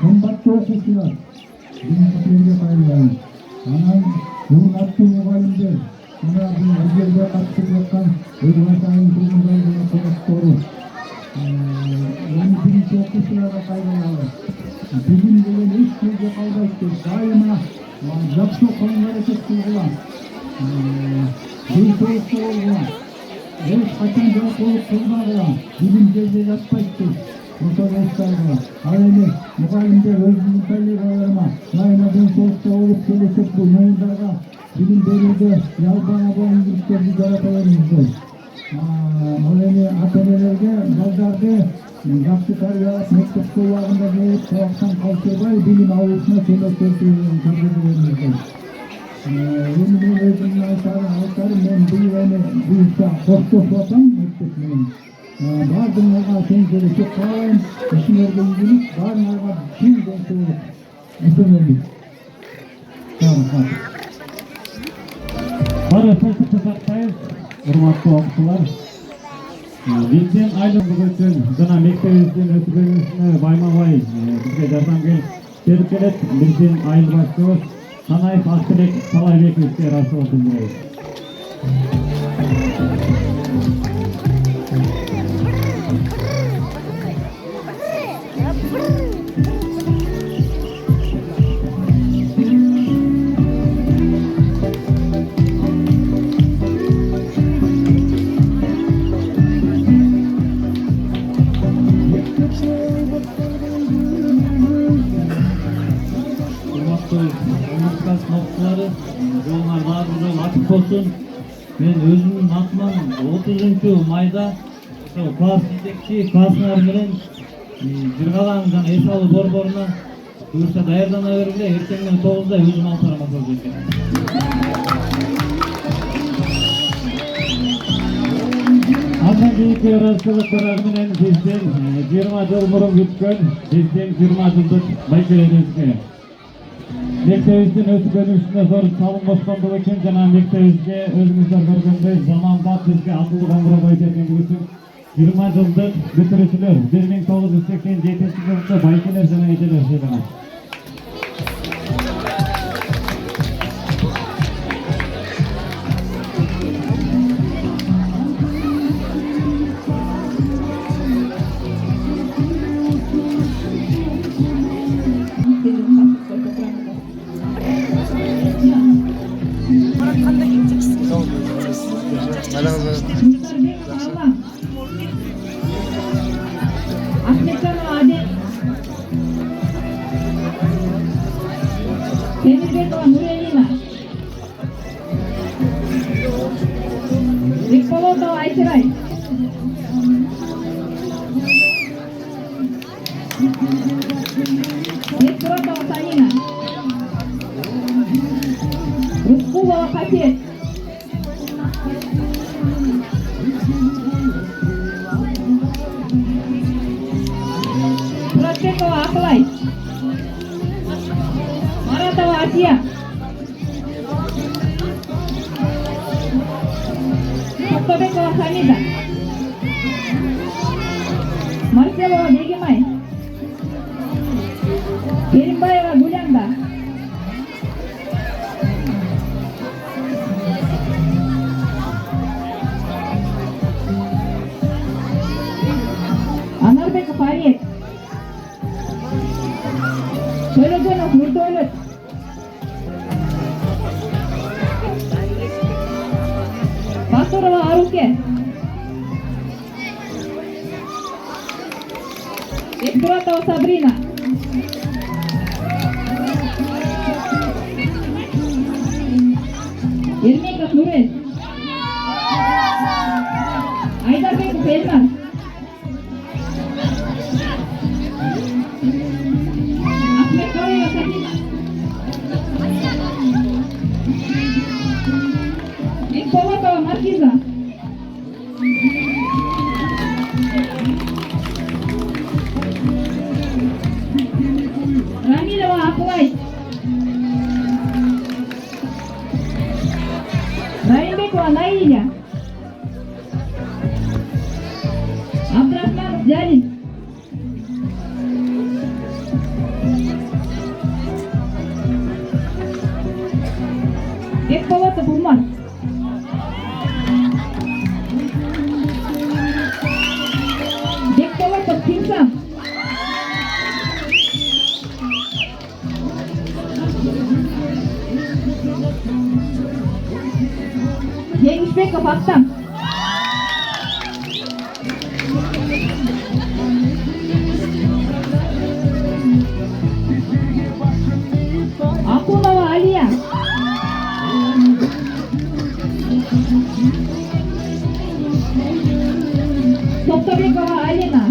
Kımbatlı okuşlar, bilimcilerine kayırlar. Anam, hürmetli muhallimler, ana bu özelde katılıp yakan Özbaşay'ın kurumlarına konuş doğru. Yani bilimci okuşlara kayırlar. Bilim gelen hiç şeyde kaldaştı. Daima jakşı konulara çektiler. Bir soğukta oldular. Hiç kaçan cevap olup durmadılar. Bilim gece yapmaktı. Otobüslerle, aile, muhallimde özgürlük sayılarıma, daima soğukta olup gelecek bu yayınlarga bilim verildi, yalbana bu İngilizlerdi yaratalarımızdı. Öyle atölyelerge, bazarda, jakşı tarbiyalap mektep kollarında gelip soğuktan kalkırbay bilim avlusuna söyleştirdiğimiz tecrübelerimizdi. Benim özümün aşağıda halklarım, ben bu yönü büyükse korktuğum mekteplerim. Bardımlarga tengseli çok kalın, işinlerge ilgilik, barınlarga tüm tengseli üstünlerlik. Sağ olun. Bari sözlükte sattayız, urmatlı okuşular. Bizdin aylımlık üçün жана мектебибиздин өтүбөгүнүнө баймабай бизге жардам берип келет. Биздин айыл башчыбыз Канаев Актилек Талайбековичке ыраазычылык билдиребиз. Жолуңар баардыгы ачык болсун. Мен өзүмдүн атыман 30-майда ошо класс жетекчи класстар менен Жыргалаң жана эс алуу борборуна буюрса даярдана бергиле. Эртең менен 9-да өзүм алып барам экен. Андан кийинки ыраазычылык карагы менен биздин 20 жыл мурун бүткөн биздин 20 жылдык байкелебизге мектебибиздин өтүп-өнүшүнө зор салым кошкондугу үчүн жана мектебибизге өзүңүздөр көргөндөй заманбап бизге акылдуу коңгуроо коюп бергендиги үчүн 20 жылдык бүтүрүүчүлөр 1987-жылда байкелер жана эжелер жыйналат. Ahmetcan Adem Темирбекова Нурелина. Бекболотова Айсирай. Бекболотова Санина. Рускулова Хасет. Муратбекова Акылай. Маратова Асия. Тоқтобекова Хамида. Марселова Бегимай. Керимбаева Гулянда. Анарбеков Арет. Төлөгөнов Нурдөлөт. Батурова Аруке. Бекбуратова Сабрина. Ермеков Нурел. Айдарбеков Эльмар. Ахметкалова Сакина. Бекболотова Маркиза. Рамилова Акылай. Раимбекова Наиля. Абдрахманов Дялин. Бекболотов Умар. Бекболотов Тимсан. Жеңишбеков Актан. Акунова Алия. Тоқтобекова Алина.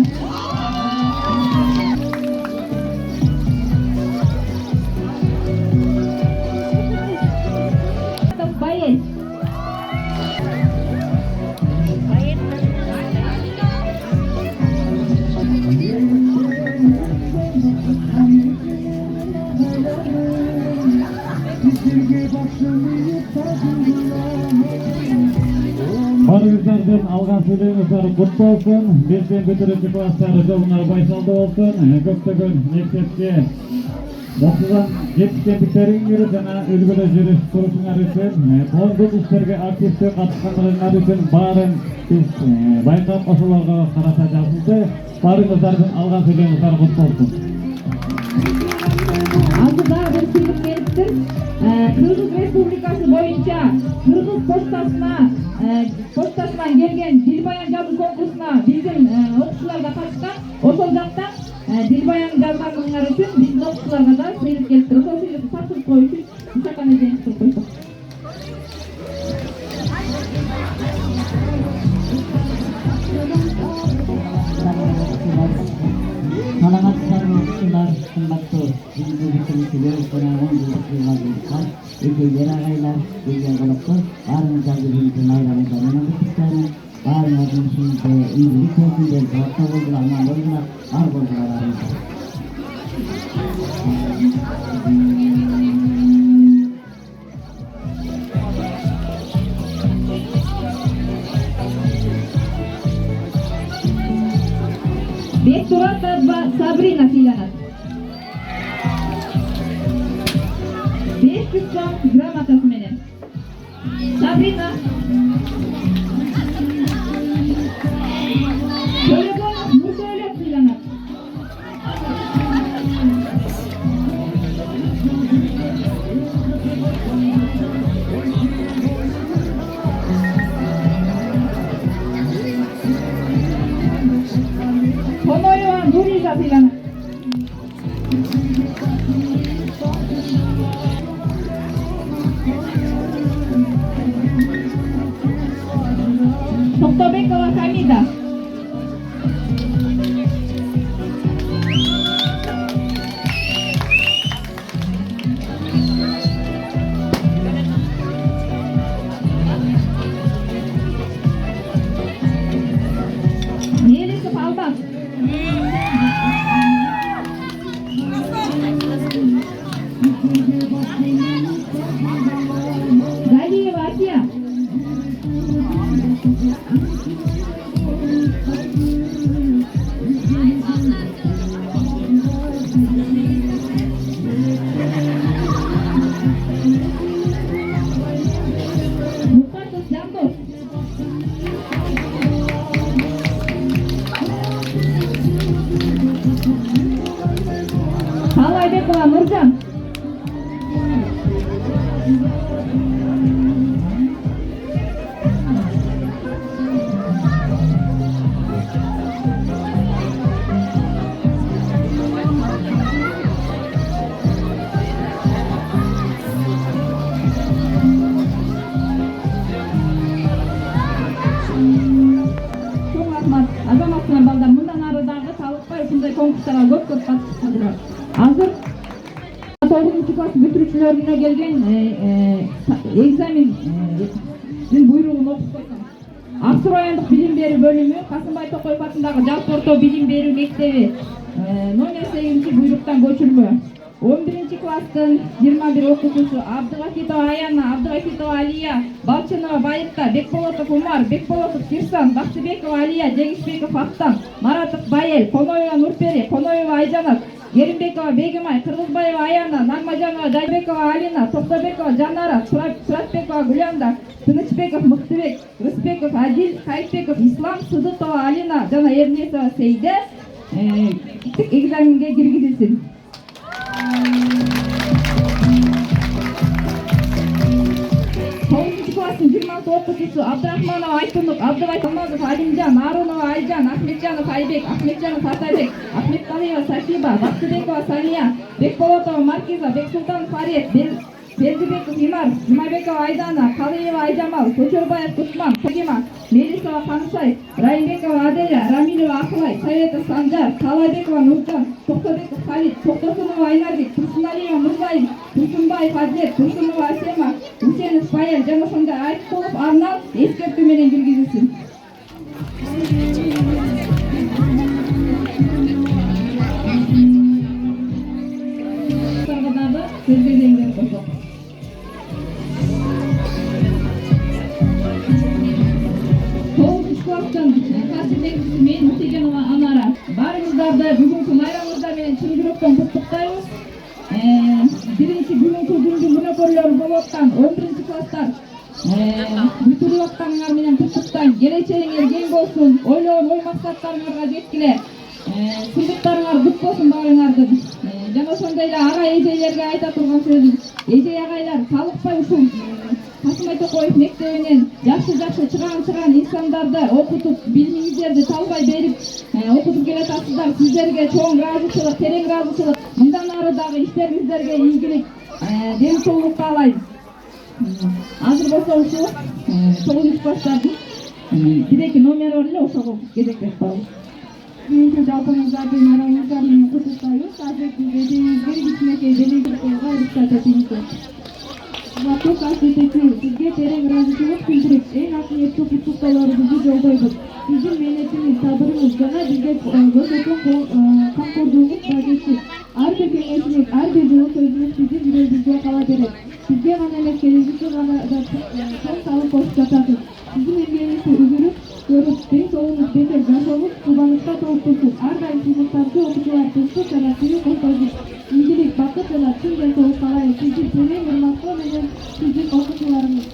Баел. Barıgızlardan algan söyleyimizleri kutlu olsun. Bizden bitirinci klastları jolunlar baysaldı olsun. Köptögön mektepke okugan жетишкендиктериң жүрүп жана үлгүлө жүрүш турушуңар үчүн коомдук иштерге активдүү катышканыңар үчүн баарын биз байкап ошолорго карата жазылды. Барыңыздардын алган сөйлөмүңүздөр кутlu olsun. Алдыда бир сыйлык бериптир. Кыргыз Республикасы боюнча Кыргыз поштасынан келген Дилбаян жазуу конкурсуна биздин окуучуларга катышкан. Ошол жактан Дилбаян жазганыңар үчүн биздин окуучуларга да сыйлык келиптир. Ошол сыйлыкты тапшырып коюш үчүн мисаканы жеңип койсок. Саламатсыздарбы окуучулар, кымбаттуу бүгүнкү битирүүчүлөр жана 10 жылдык жылга жыйылган эжелер агайлар, келген коноктор баарыңыздарды бүгүнкү майрамыңыздар менен куттуктайм. Баарыңыздын ишиңизде ийгилик болсун, саатта болдулар, аман болдулар, бар болдулар баарыңыздар. Бектуратова Сабрина сыйланат. 500 сом грамотасы менен. Сабрина. Төлөгөнов Нурдөлөт сыйланат. Тоноева Нуриза сыйланат. Нуржан. Çok rahmat. Azamatlar balda bundan arıdagı talықпай ушундай конкурстарга көп катышкандар. Азыр 9-класс бүтүрүүчүлөрүнө келген экзамендин буйругун окуп койсом. Аксу райондук билим берүү бөлүмү Касымбай Токоев атындагы жалпы орто билим берүү мектеби номер 8 буйруктан көчүрмө. 11-класстын 21 окуучусу Абдыгакитова Аяна, Абдыгакитова Алия, Балчынова Байырта, Бекболотов Умар, Бекболотов Кирсан, Бактыбекова Алия, Жеңишбеков Актан, Маратов Байел, Коноева Нурпери, Коноева Айжанат, Керимбекова Бегимай, Кыргызбаева Аяна, Нагмажанова Жайбекова Алина, Токтобекова Жанара, Суратбекова Гулянда, Тынычбеков Мыктыбек, Рыспеков Адил, Кайытбеков Ислам, Сыдыкова Алина жана Эрнесова Сейде экзаменге киргизилсин. 9-класстын 26 окуучусу Абдрахманова Айтунук, Абдыбайкалмазов Алимжан, Арунова Айжан, Ахметжанов Айбек, Ахметжанов Атайбек, Ахметкалиева Сахиба, Бактыбекова Сания, Бекболотова Маркиза, Бексултанов Арет, Бердибеков Имар, Жумайбекова Айдана, Калиева Айжамал, Көчөрбаев Кусман, Фагима, Мелисова Хансай, Райымбекова Аделя, Рамилева Акылай, Советов Санжар, Талайбекова Нуржан, Токтобеков Халид, Токтосунова Айнарбек, Турсуналиева Мурзайым, Турсунбаев Адлет, Турсунова Асема, Усенов Паян, жана ошондой Айткулов Арнал эскертүү менен киргизилсин. Сөзгедеңдер кошок. Класстан касибекчиси мен Мухтижанова Анара. Баарыңыздарды бүгүнкү майрамыңыздар менен чын жүрөктөн куттуктайбыз. Биринчи бүгүнкү күндүн күнөөкөрлөрү болуп аткан 11-класстар бүтүрүп атканыңар менен куттуктайм. Келечегиңер кең болсун, ойлогон ой максаттарыңарга жеткиле. Сыйдыктарыңар бүт болсун баарыңардын. Жана ошондой эле ага эжелерге айта турган сөзүм. Эже агайлар талыкпай ушул Касымбай Токоев мектебинен жакшы чыган инсандарды окутуп, билимиңиздерди талбай берип окутуп келатасыздар. Сиздерге чоң ыраазычылык, терең ыраазычылык. Мындан ары дагы иштериңиздерге ийгилик, ден соолук каалайм. Азыр болсо ушул 9-класстардын 1-2 номери бар эле, ошого кезектеп коебуз. Бүгүнкү жалпыңыздардын майрамыңыздар менен куттуктайбыз. Азыр эжеңиздер кичинекей белеңдерге уруксат этиңиздер. Урматтуу класс жетекчи, сизге терең ыраазычылык билдирип, эң акыйеттүү куттуктоолорубузду жолдойбуз. Сиздин мээнетиңиз, сабырыңыз жана бизге көрсөткөн камкордугуңуз бажексиз. Ар бир кеңешиңиз, ар бир жылуу сөзүңүз биздин жүрөгүбүзгө кала берет. Сизге гана эмес, келечекке гана да чоң салым кошуп жатасыз. Сиздин эмгегиңизди үзүлүп көрүп, тең соолугуңуз бекер жашообуз кубанычка толуп турсун. Ар дайым сыймыктарды окуучулар тынчтык жана сүйүү коштойбуз. Ийгилик, бакыт жана чын ден соолук каалайбыз. Сиздин терең урматтоо менен сиздин окуучуларыңыз.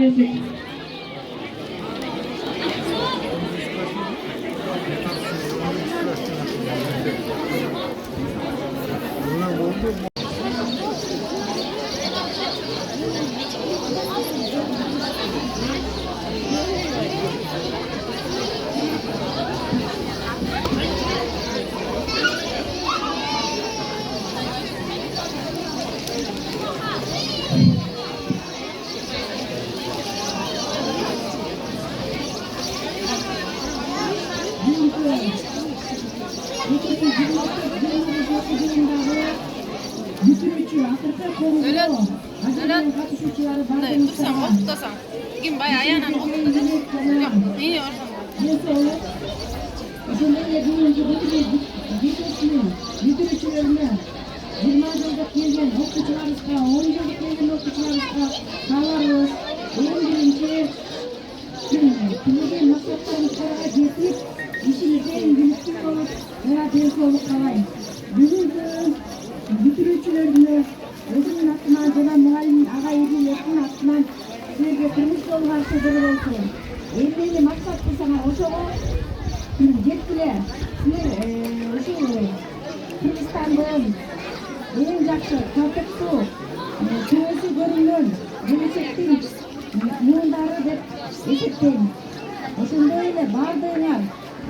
берсек. Dursan, okutasan. Bugün bayağı ayağına okudu. Yok, iyi orada. Bitirүүчүлөрүнө 20 жылдык келген окуучуларыбызга 10 жылдык келген окуучуларыбызга кааларыбыз эң биринчи тилеген максаттарыбызга жетип ишибизде ийгиликтүү болуп жана ден соолук каалайм. Бүгүнкү бүтүрүүчүлөрүнө өзүмдүн атыман жана мугалим ага ийгилердин атынан силерге турмуш жолу каршылыгы болсун. Эмнени максат кылсаңар ошого жеткиле. Силер ушул Кыргызстандын эң жакшы татыктуу көзү көрүнгөн келечектин муундары деп эсептейм. Ошондой эле баардыгыңар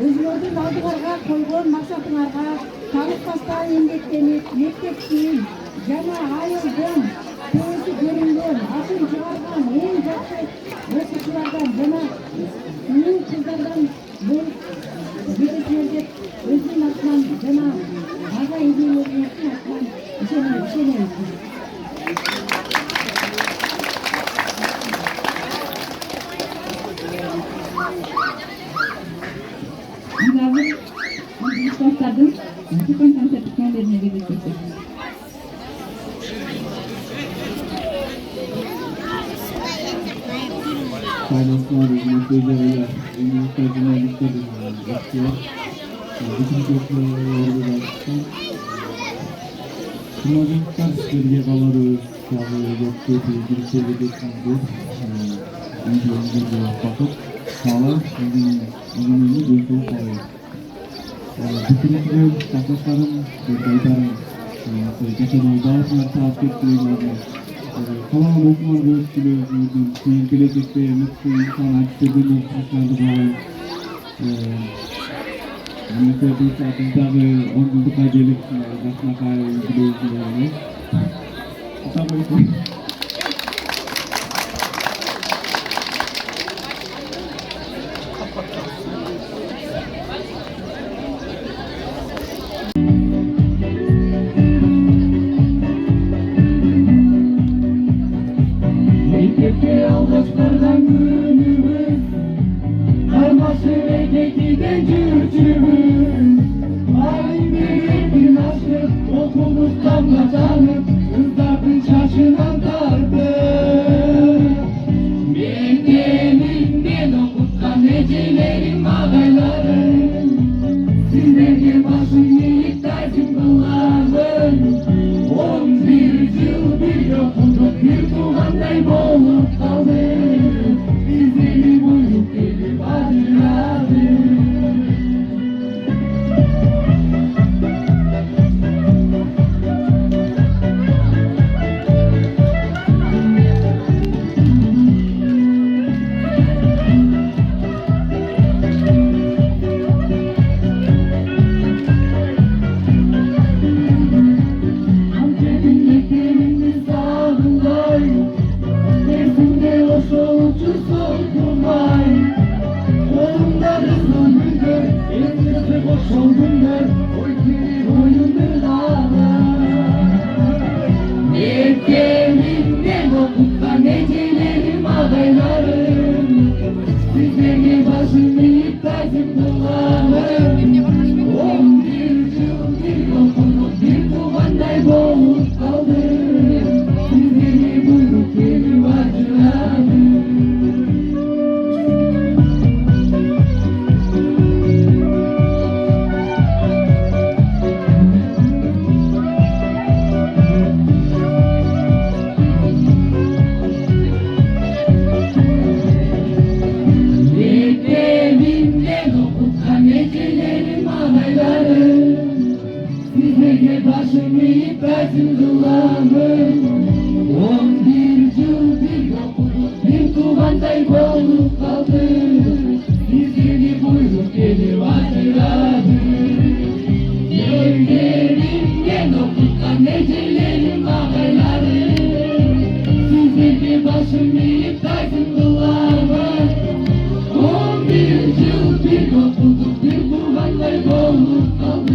өзүңөрдүн алдыңарга койгон максатыңарга талыкпастан эмгектенип, мектептин жана айылдын көзү көрүнгөн, атын чыгарган эң жакшы окуучулардан жана улуу кыздардан болуп кетесиңер деп өзүмдүн атынан жана ага ийгилердин атынан ишенем. Dostlarım, bu konser kendilerine gelecektir. Kaynaklar, meseleler, üniversiteler, istiyor. Bütün köprüleri baştan. Kınavcılıklar sizlerge kalırız. Sağlığı yoktu, bilgili sevgili İngilizce bakıp sağlar, İngilizce gözü kalır. Bütün arkadaşlarım kaytarım. Geçen dağıtlar takip ediyorlar. Kalan okumalar gözüküyor. Gelecekte mutlu insan aktiviteleri başarılı bağlı. Mesela bu saatinde 10 yıllık gelecek yaşına kadar ilgili. Tabii. Mektepte almışlardan günümüz, karmaşı ve tekiden cürcümüz. Halim bir aşık, okuluktan kazanıp, kızların şaşınan dardı. Mektebinden okutkan necelerim ağaylarım, sizlerge başın eğip tacım kılarım. 11 yıl bir okuduk, bir tuğanday bolup kaldı. Bizleri buyup gelip acıladı. taysin kılamın 11 yıl bir tuğanday bolup kaldı Bizleri buyruk gelip atıradı Gölgerimden okuttan necelerim ağayları Sizleri başım deyip taysin kılamın 11 yıl bir okuduk bir tuğanday bolup kaldı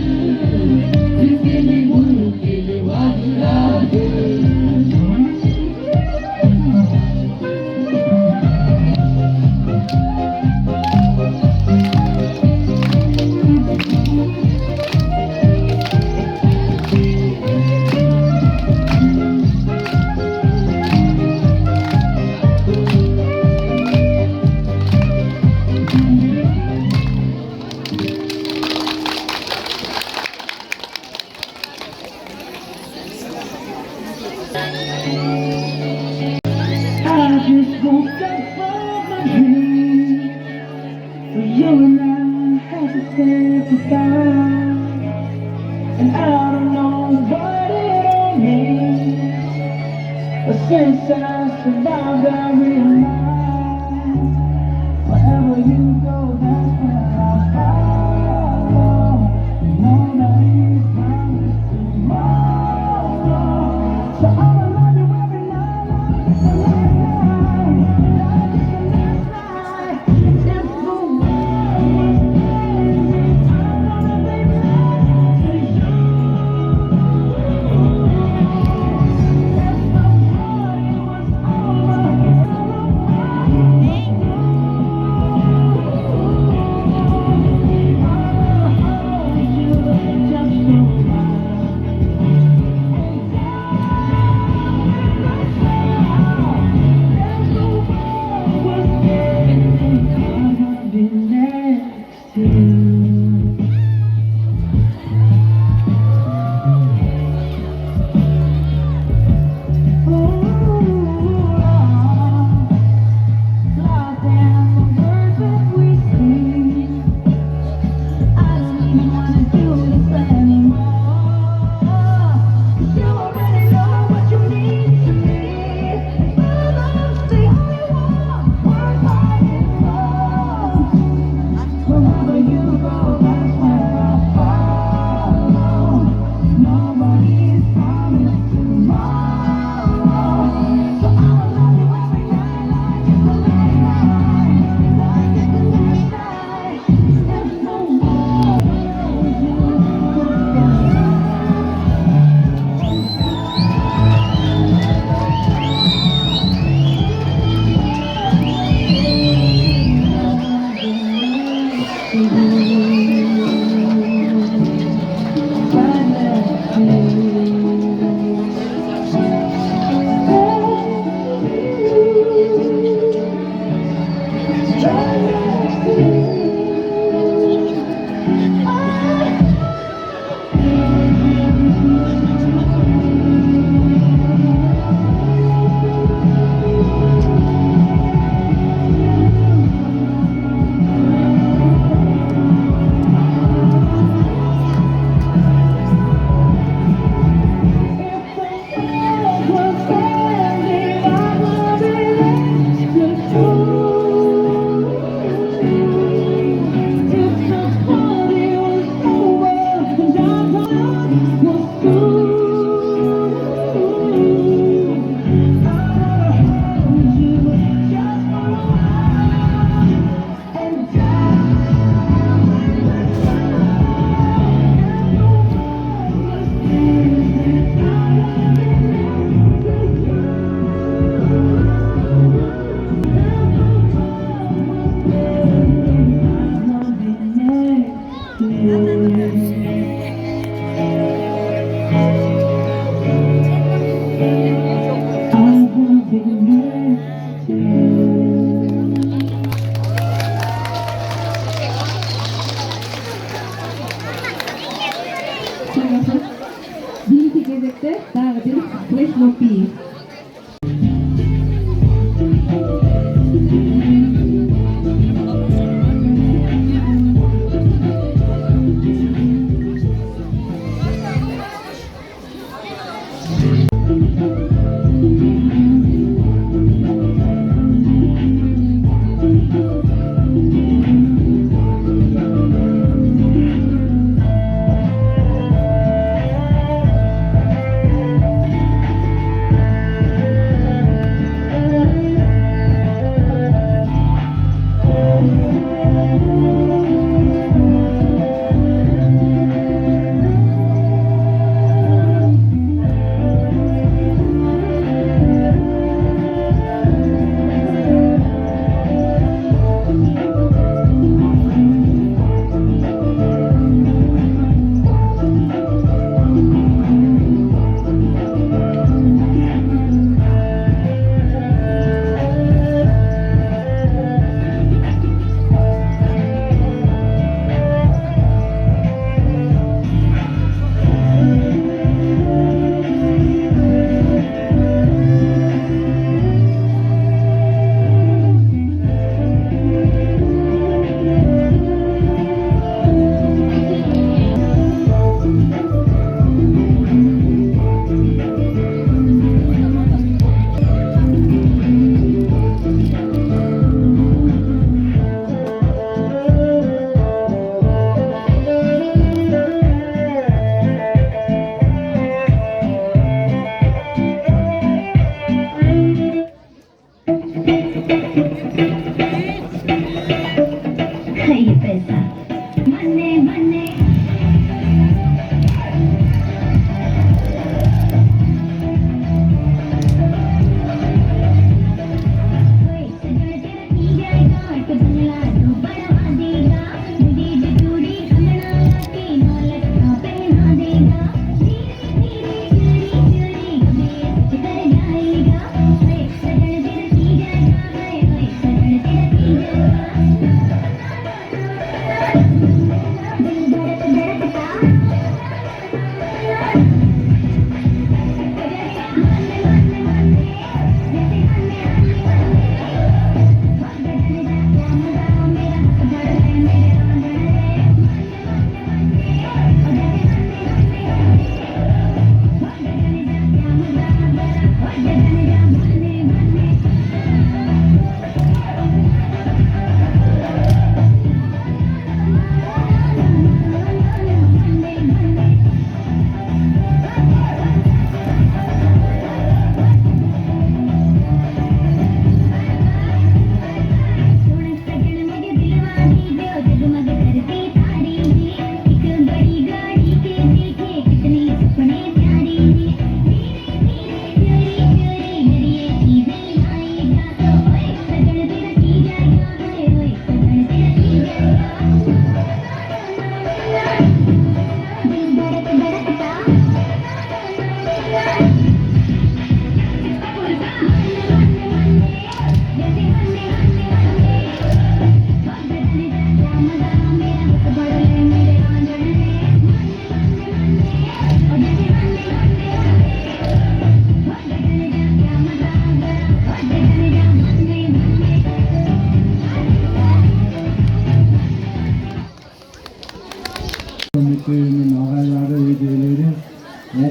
Bizleri buyruk gelip atıradı I just woke up from my dream So you and I had to say goodbye And I don't know what it all means But since I survived I realized Wherever you go that's where I'll follow Nobody's promised tomorrow So I'ma love you every night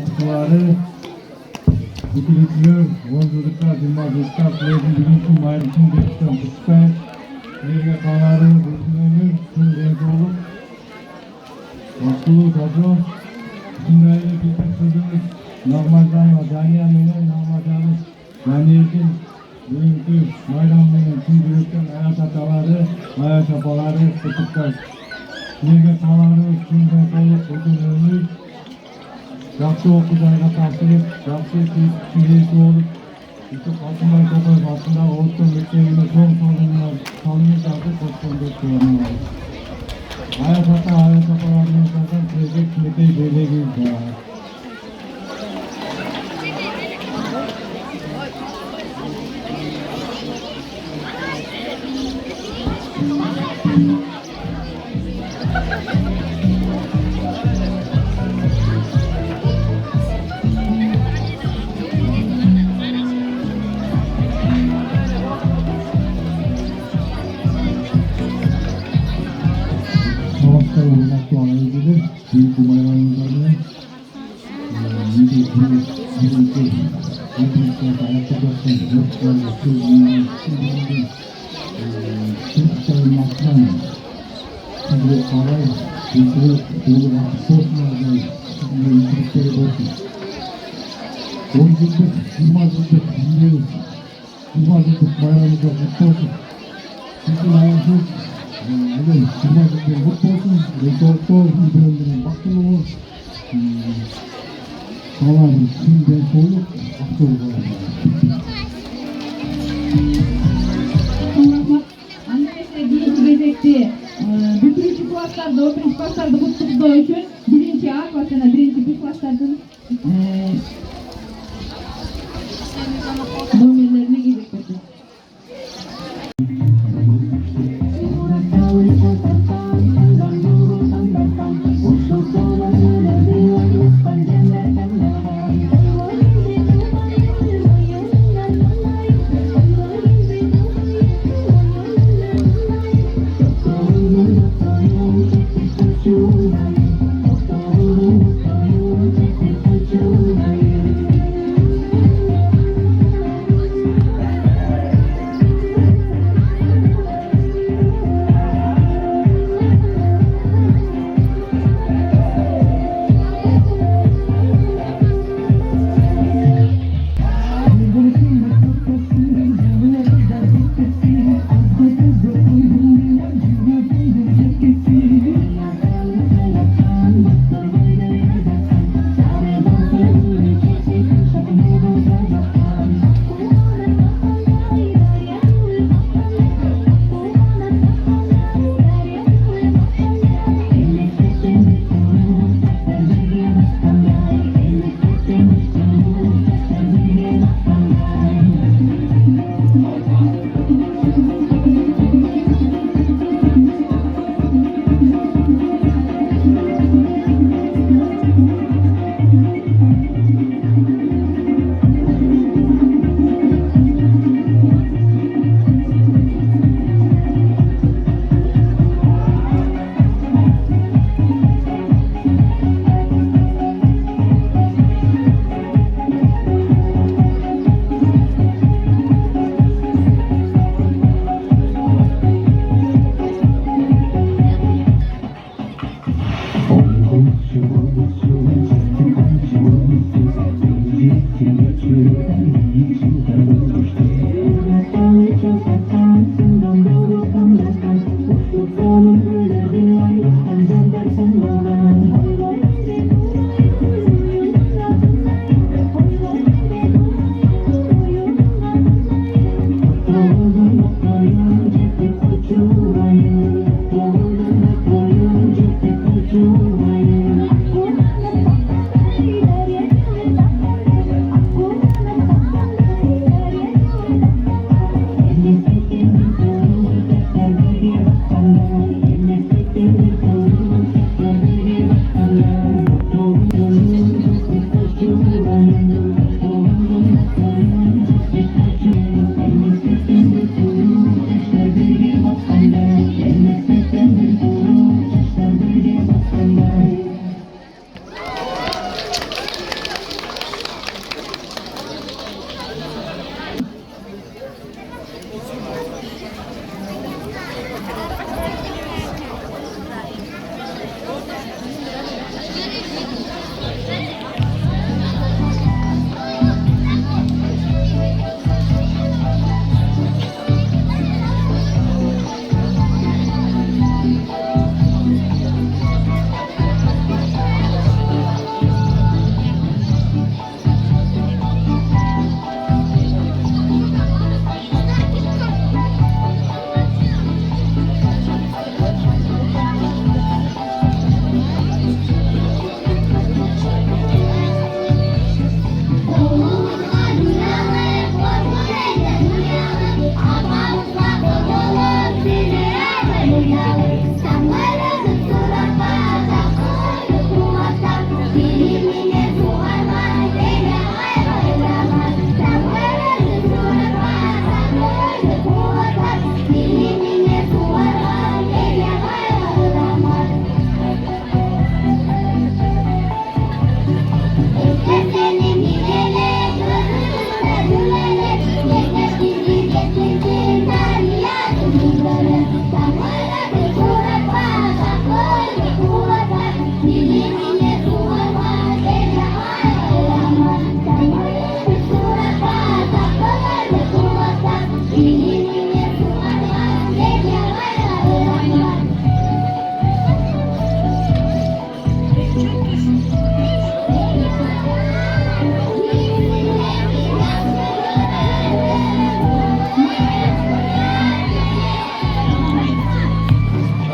катышуулары бүтүрүүчүлөр 10 жылдыкка 20 жылдыкка Кылайдын бүгүнкү майрамын бекиткен куттай силерге кааларым uzun ömür, tüm densoğluk, mutluluk, huzur, üşünmeyle bizim kızımız Nağmacan ve Caniye'nin Nağmacan'ın Caniye'nin bugünkü bayramının tüm büyükten hayat ataları, hayat apaları kutuplar. Silерге кааларым tüm densoğluk, uzun ömür, жақсы оқу жайға тапсырып, жақсы күйік болып, Yusuf Altınbay Tokayev атындағы Ұлттық мектебіне соң салынып жатып қосқан достарына алды. Аят ата, аят апаларының жасаған тезек мекей белегі бар. Büyük bayramlarını Bugün Cuma'da bir mutlu olsun, rekorda bölümünün bakımı sağlarım, tüm soğuk, akıl Annemizde birinci bezekti, bütüncü klaslarda, 11. klaslarda kutluqluğu üçün birinci A klasına, birinci B klaslardan nomerlerini giydirdi.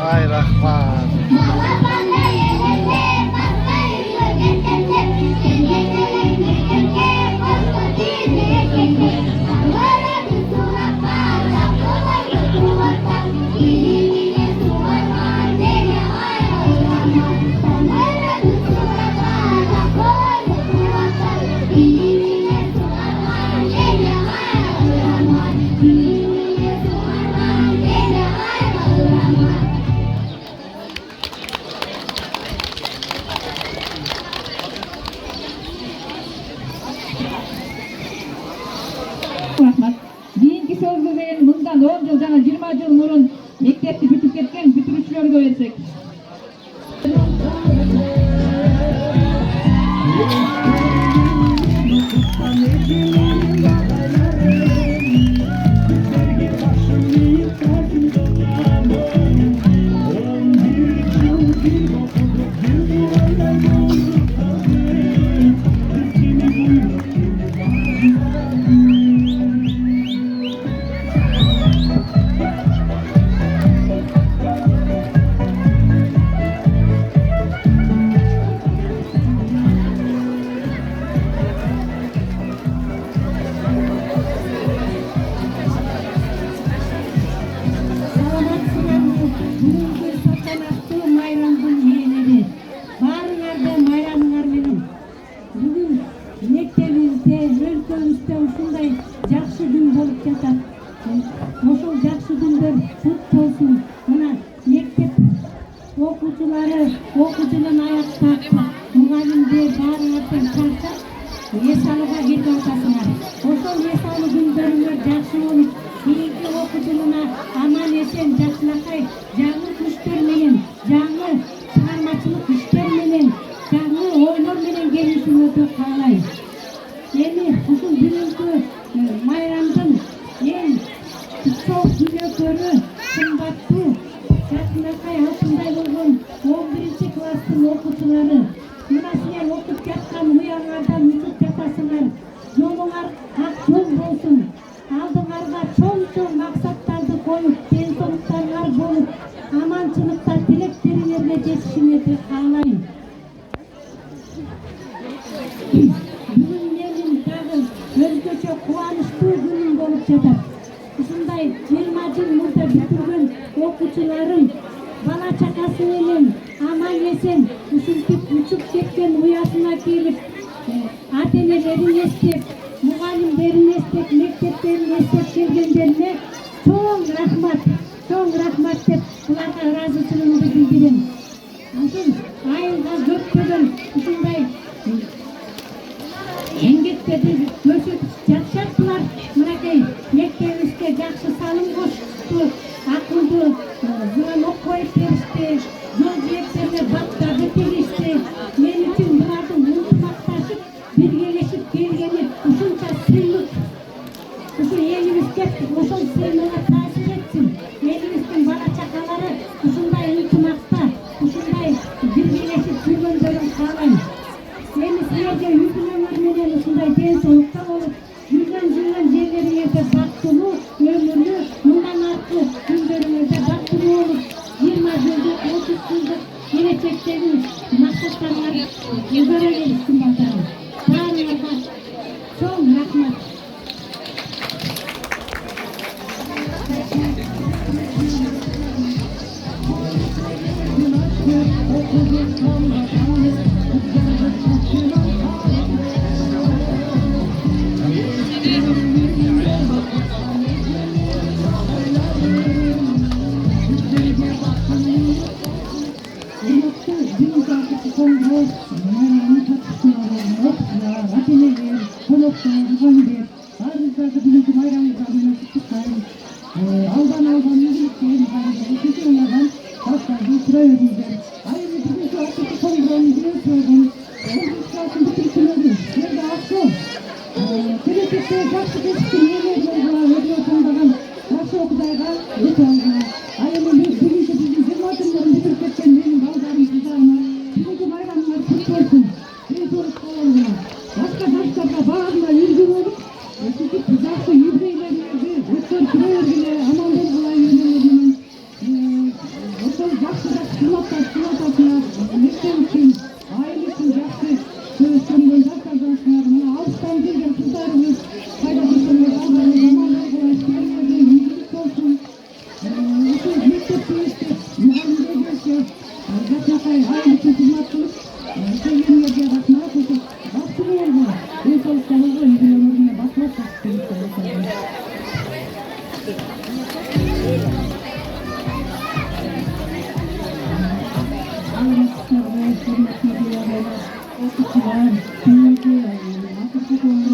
Ай, рахмат. Рахмат. Кийинки сөзгө менен мындан 10 жыл жана 20 жыл мурун мектепти бүтүп кеткен бүтүрүүчүлөргө берсек. жакшынакай айрыкча кызмат кылып келгендерге рахмат. Ошо бактылуу болгон ден соолукта болгон үй өмүрүнө бакылап окуучулар, акыркы көңүл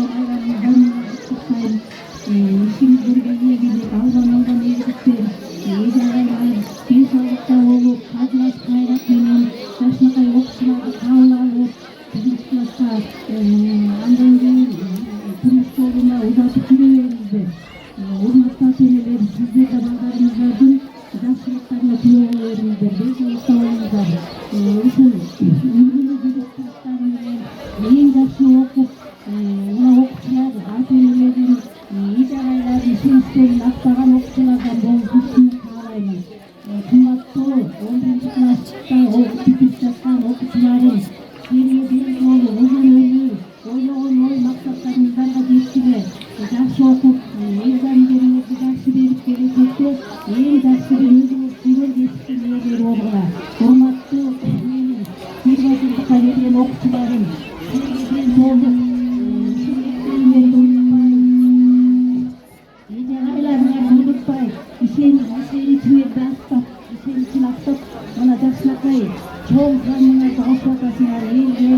ишиңиз берген ийгилик, алган ийгиликтер, эжагайлар ден соолукта болуп, казгаш кайрат менен жакшынакай окуучуларды кабыл алып, бизинчи класска андан кийин турмуш жолуна узатып жүрө бериңиздер. Урматтуу ата-энелер, сиздер да балдарыңыздардын жакшылыктарына күбө боло бериңиздер, ден соолукта болуңуздар. Ушул эң жакшы окуп, мына окуучулар ата-энелердин, эже-агайлардын ишеничтерин актаган окуучулардан болушун каалаймын. Кымбаттуу 11-класста бүтүп жаткан окуучуларым, силерге берилген узун өмүр, ойлогон ой максаттарыңыздарга жеткиле, жакшы окуп, экзамендериңерди жакшы берип келечекте эң жакшы бир өзүңүз сүйгөн кесиптин ээлери болгула. Урматтуу менин 20 жылдыкка келген окуучуларым, эже-агайларыңарды унутпай, ишенициңерди актап, ишеничин актап, мына жакшынакай чоң коммунада кошуп атасыңар, элге,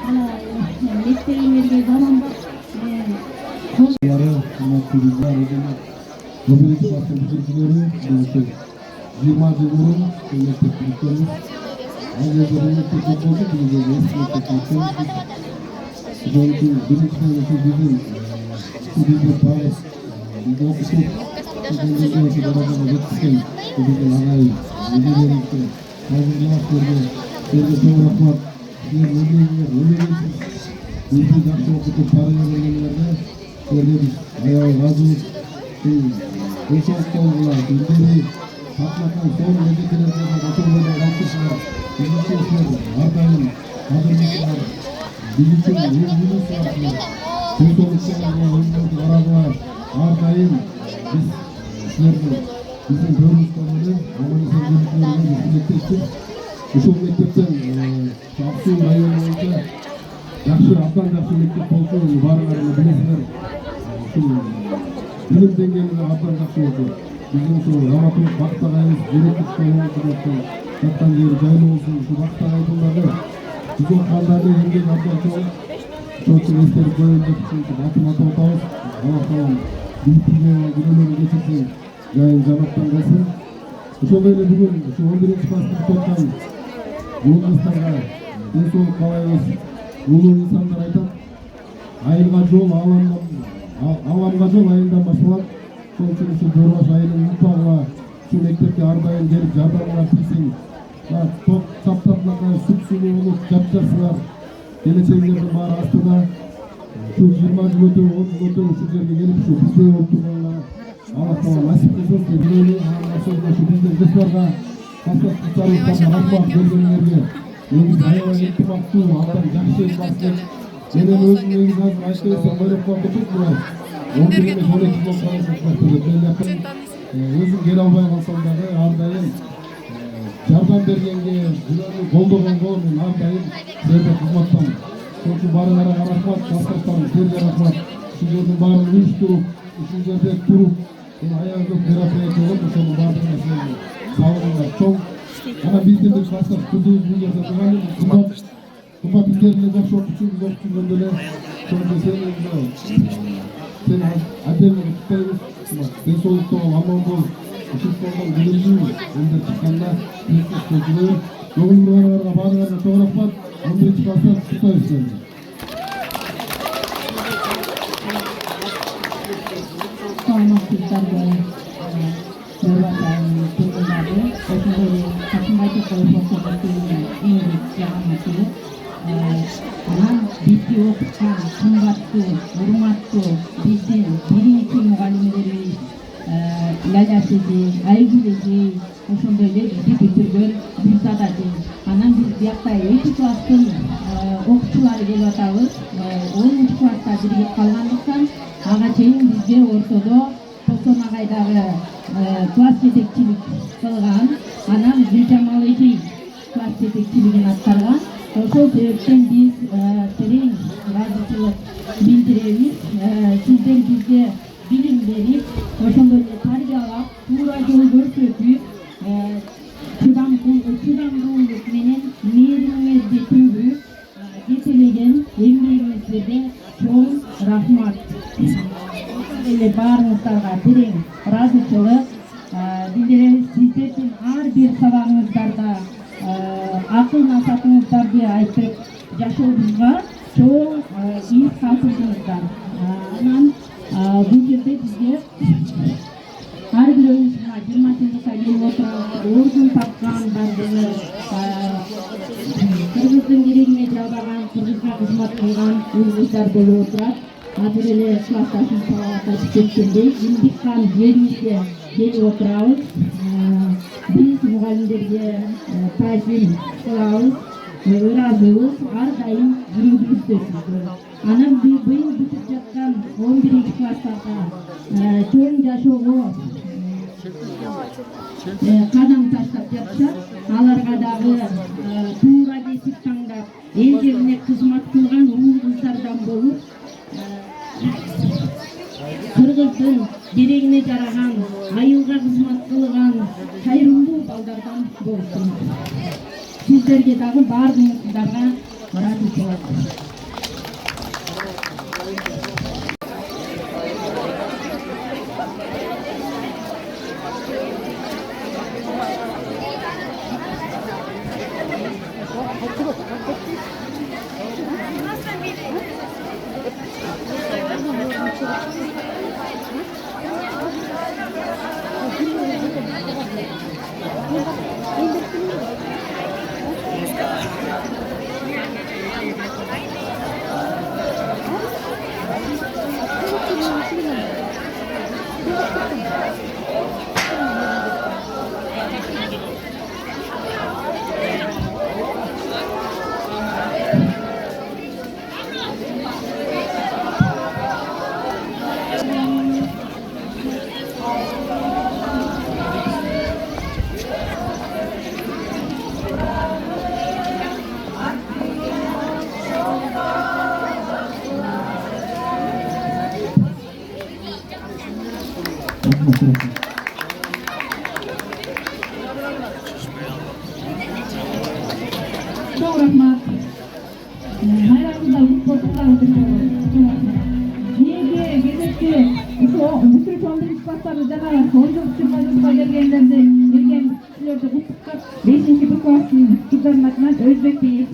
мына мектебиңерге заманбап Birinci klasın bitiricileri, 20 yıl burun mektep bitiricilerimiz. Ayrıca bir mektep oldu, birinci eski mektep bitiricilerimiz. Onun için birinci sınıfı bizim stüdyoda bağız, bizi okutup, stüdyodaki beraber yetişken, bizim ağay, müdürlerimize, hazırlıklarda, sizlere çok rahmat, sizler öyleymişsiniz. Bizi жақсы okutup paraya vergenlerde, sizlere biz ayağı razı olsun. Денсаулықта болғылар, өздері сақлаған соң мемлекеттерге отылмайдан қалыптышылар, бизнесшілер, ардайым, қадірлікшілер, бизнесшілер, денсаулықта болғылар, қарағылар, ардайым, біз сіздерді, біздің бөлімізді аман-есен бөлімдеріне мектептен, ушул мектептен Ақсу районы бойынша жақсы, абдан жақсы мектеп болсын, барыңарына білесіздер. Білім деңгейінде абдан жақсы болды. Біздің сол драматург Бақыт ағайымыз директор школасы жатқан жері жайлы болсын. Сол Бақыт ағайдыңдағы біз оқығандардың еңбек абдан чоң. Сол үшін естеріп қойылды. Аты отауыз. Алла тағала биіктігіне күнелерін кешірсін, жайын жанаттан қылсын. Ошол эле бүгін 11-ші класты бітірген жолдастарға денсаулық қалайбыз. Улуу инсандар айтат, айылға жол Аламға жол айылдан башталат. Сол үшін Жорғаш айылын ұмытпағыла, мектепке ардайым келіп жардамға тисең. Тоқ таптапларға сүт сулуу болуп жапжарсыңар. Келечегиңердин баары астында. 20 жыл өтөп, 30 жыл өтөп ушул жерге келип бизде болуп турганга Алла таала насип кылсын. Билели биздин жаштарга кастарыбыздан рахмат бергениңерге. Негизи аябай илтимактуу, абдан жакшы басып. Менен өзүм негизи азыр айтып берсем ойлоп калып кетем. 11 эмес 12 жыл өзүм келе албай калсам дагы ар дайым жардам бергенге, буларды колдогонго мен ар дайым силерге кызматтамын. Ошон үчүн баарыңарга рахмат, классташтарым силерге рахмат. Ушулардын баарын уюштуруп, ушул жерде туруп, аягында мероприятие болуп, ошонун баардыгына силерге салымыңар чоң. Ана биздин классташ кызыбыз бул жерде турган, кымбат издерине жакшы окуучубуз окуткан деле sen ademle tutarız, densolukta ol, aman bol, ışıklardan bilirliği, onda çıkanla büyük sözünü, yolun buralarına, bağlarına çok rahmat, onları çıkarsan tutarız seni. Sağlıklıklarla Nurvatay'ın kurulmadı, okulları takımdaki koyuyorsunuz, İngiliz yağmacılık. Анан бизди окуткан кымбаттуу, урматтуу биздин биринчи мугалимдерибиз Ляля эже, Айгүл эже, ошондой эле бизди бүтүргөн Гүлзада эже. Анан биз биякта 2 класстын окуучулары келип атабыз. 10 класста биригип калгандыктан ага чейин бизге ортодо Тосон агайдагы класс жетекчилик кылган. Анан Гүлжамал эже класс жетекчилик жастарга. Ошол себептен биз терең ыраазычылык билдиребиз. Сиздер бизге билим берип, ошондой эле тарбиялап, туура жол көрсөтүп, чыдамдуулук менен мээримиңерди төгүп жетелеген эмгегиңиздерге чоң рахмат. Ошондой эле баарыңыздарга терең ыраазычылык билдиребиз. Сиздердин ар бир сабагыңыздарда акыл насаатыңыздарды айтып жашообузга чоң из калтырдыңыздар. Анан бул жерде бизге ар бирөөбүз 20-жылдыкка келип отурабыз, ордун тапкандарды, кыргыздын керегине жабаган, кыргызга кызмат кылган уйгуздар болуп отурат. Азыр эле классташым Салават айтып кеткендей, имдиккан жерибизге келип отурабыз. Биз мугалимдерге таасир кылабыз, ыраазыбыз, ар дайым жүрөгүбүздө. Анан быйыл бүтүп жаткан 11-класстарга чоң жашоого кадам таштап жатышат. Аларга дагы туура кесип таңдап, эл жерине кызмат кылган уул-кыздардан болуп, кыргыздын керегине жараган, айылга кызмат кылган кайрымдуу балдардан болсун. Сиздерге дагы баарыңыздарга ыраазычылык. Çok rahmat. Bayramımızda sportlarla Niye gezekti? Bütün sonunda ispatları canavar. Sonunda çıkmacılığa gelgenlerde gelgen kişilerde kutluklar 5. bir klasının kızların adına Özbek Bey'i.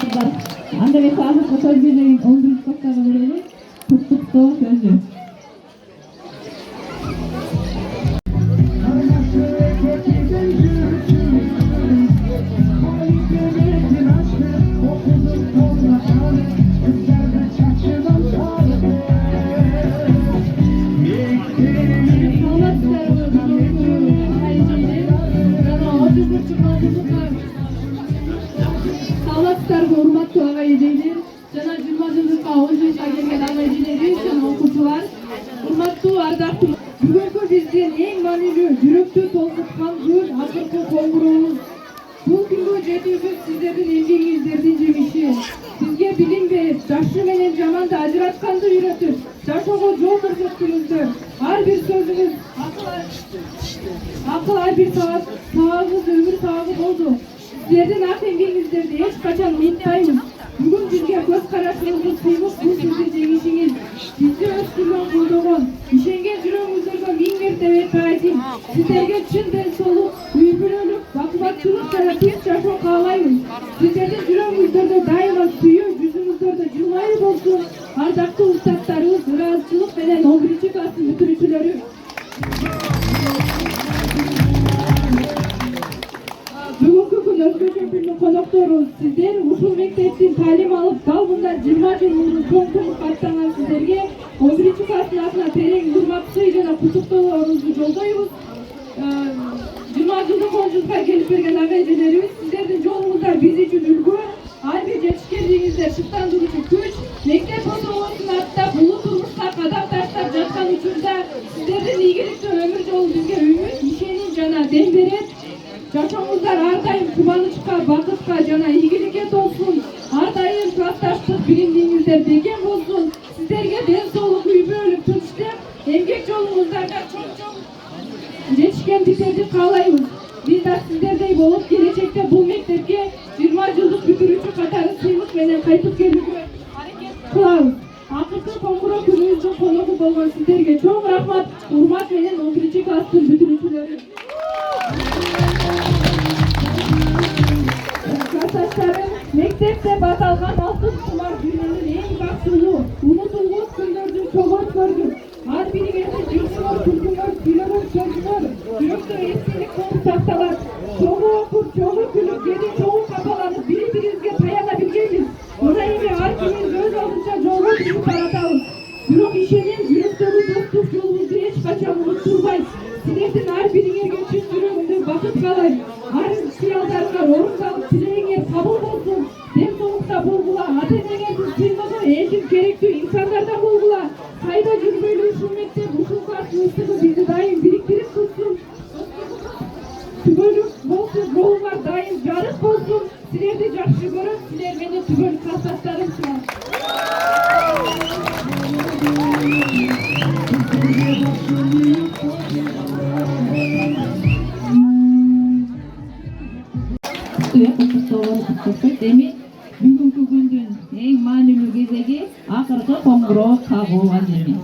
kızlar. Anda ve sağlık fotoğraflarının 11. sokaklarına verelim. Tuttuk da sözü. Sağlıklarga urmatlı ağaydiler. Jana 20 жылдыкка 10 жашка келген агайдилер үчүн окуучулар, урматтуу ардактуу. Бүгүнкү биздин эң маанилүү, жүрөктү толкуткан күн акыркы коңгурообуз. Бул күнгө жетүүбүз сиздердин эмгегиңиздердин жемиши. Бизге билим берип, жакшы менен жаманды ажыратканды үйрөтүп, жашоого жол көрсөттүңүздөр. Ар бир сөзүңүз акыл, ар бир сабагыңыз өмүр сабагы болду. Сиздердин ак эмгегиңиздерди эч качан унутпайбыз. Бүгүн бизге көз карашыңызды сыймык бул сиздин жеңишиңиз. Бизди өстүргөн, колдогон, ишенген жүрөгүңүздөргө 1000 мертебе таазим. Сиздерге чын ден соолук, үй бүлөлүк, бакубатчылык жана тынч жашоо каалайбыз. Сиздердин жүрөгүңүздөрдө дайыма сүйүү, жүзүңүздөрдө жылмайуу болсун. Ардактуу устаттарыбыз, ыраазычылык менен 11-класстын бүтүрүүчүлөрү. Бүгүнкү күн Өзбекстан күнүнүн коноктору сиздер ушул мектептин таалим алып, дал мындай 20 жыл мурун чоң турмуш аттанган сиздерге 11-класстын атына терең урмат сый жана куттуктоолорубузду жолдойбуз. 20 жылдык 10 жылга келип берген агайжелерибиз, сиздердин жолуңуздар биз үчүн үлгү, ар бир жетишкендигиңиздер шыктандыруучу күч. Мектеп отобосун аттап, улуу турмушка кадам таштап жаткан учурда сиздердин ийгиликтүү өмүр жолу бизге үмүт, ишеним жана дем берет. Жашооңуздар ар дайым кубанычка, бакытка жана ийгиликке толсун. Ар дайым классташтык, билимдиңиздер бекем болсун. Сиздерге ден соолук, үй бүлөлүк, тынчтык, эмгек жолуңуздарда чоң жетишкендиктерди каалайбыз. Биз да сиздердей болуп, келечекте бул мектепке 20 жылдык бүтүрүүчү катары сыймык менен кайтып келүүгө аракет кылабыз. Акыркы коңгуроо күнүбүздүн коногу болгон сиздерге чоң рахмат, урмат менен 11-класстын бүтүрүүчүлөрү. Классташтарым, мектепте баталган алтын кумар дүйнөнүн эң бактылуу, унутулгус күндөрдүн чогот көрдүк. Ар бириңердин жүрсүңөр, күлкүңөр, сүйлөгөн сөзүңөр жүрөктө эстелик болуп сакталат. Чогуу окуп, чогуу күлүп, кээде чогуу капаланып, бири-бирибизге таяна билгенбиз. Мына эми ар кимибиз өз алдынча жолго түшүп баратабыз. Бирок ишенем, жүрөктөгү достук жолубузду эч качан унуттурбайт. Силердин ар бириңерге чын жүрөгүмдөн бакыт каалайм. Ар кыялдарыңар орундалып, тилегиңер кабыл болсун. Дем соолукта болгула, ата-энеңердин сыймыгы, элдин керектүү инсандардан болгула. Кайда жүрбөйлү ушул мектеп, ушул класстын ыстыгы бизди дайым бириктирип турсун. Түгөлүк болсун, жолуңар дайым жарык болсун. Силерди жакшы көрөм, силер менин түгөл классташтарымсыңар. Эми бүгүнкү күндүн эң маанилүү кезеги акыркы коңгуроо кагуу анemi.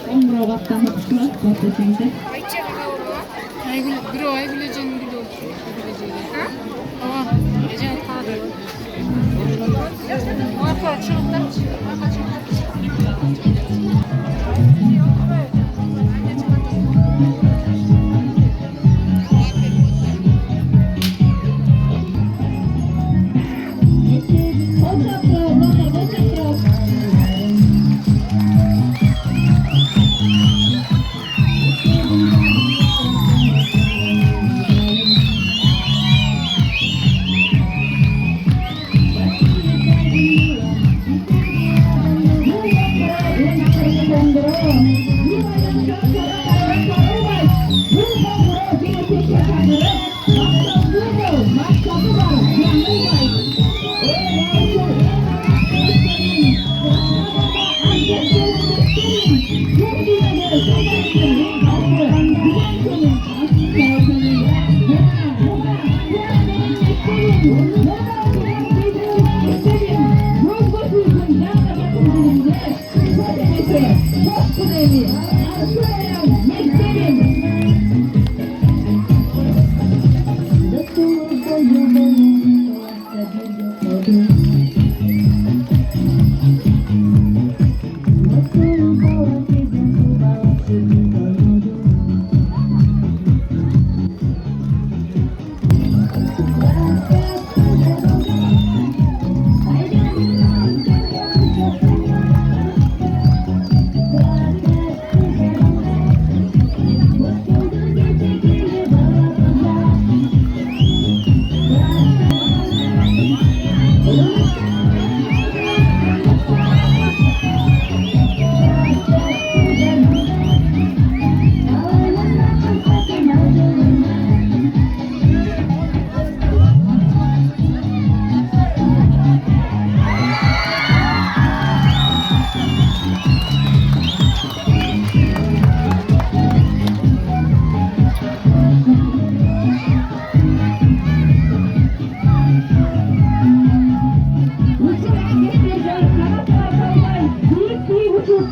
Коңгуроо баттанып турат, баттасаңыздар. Бирөө Айгүл эженин билүү. Ооба, эжен калды. Арка чыгыптарчы, арка чыгыптарчы.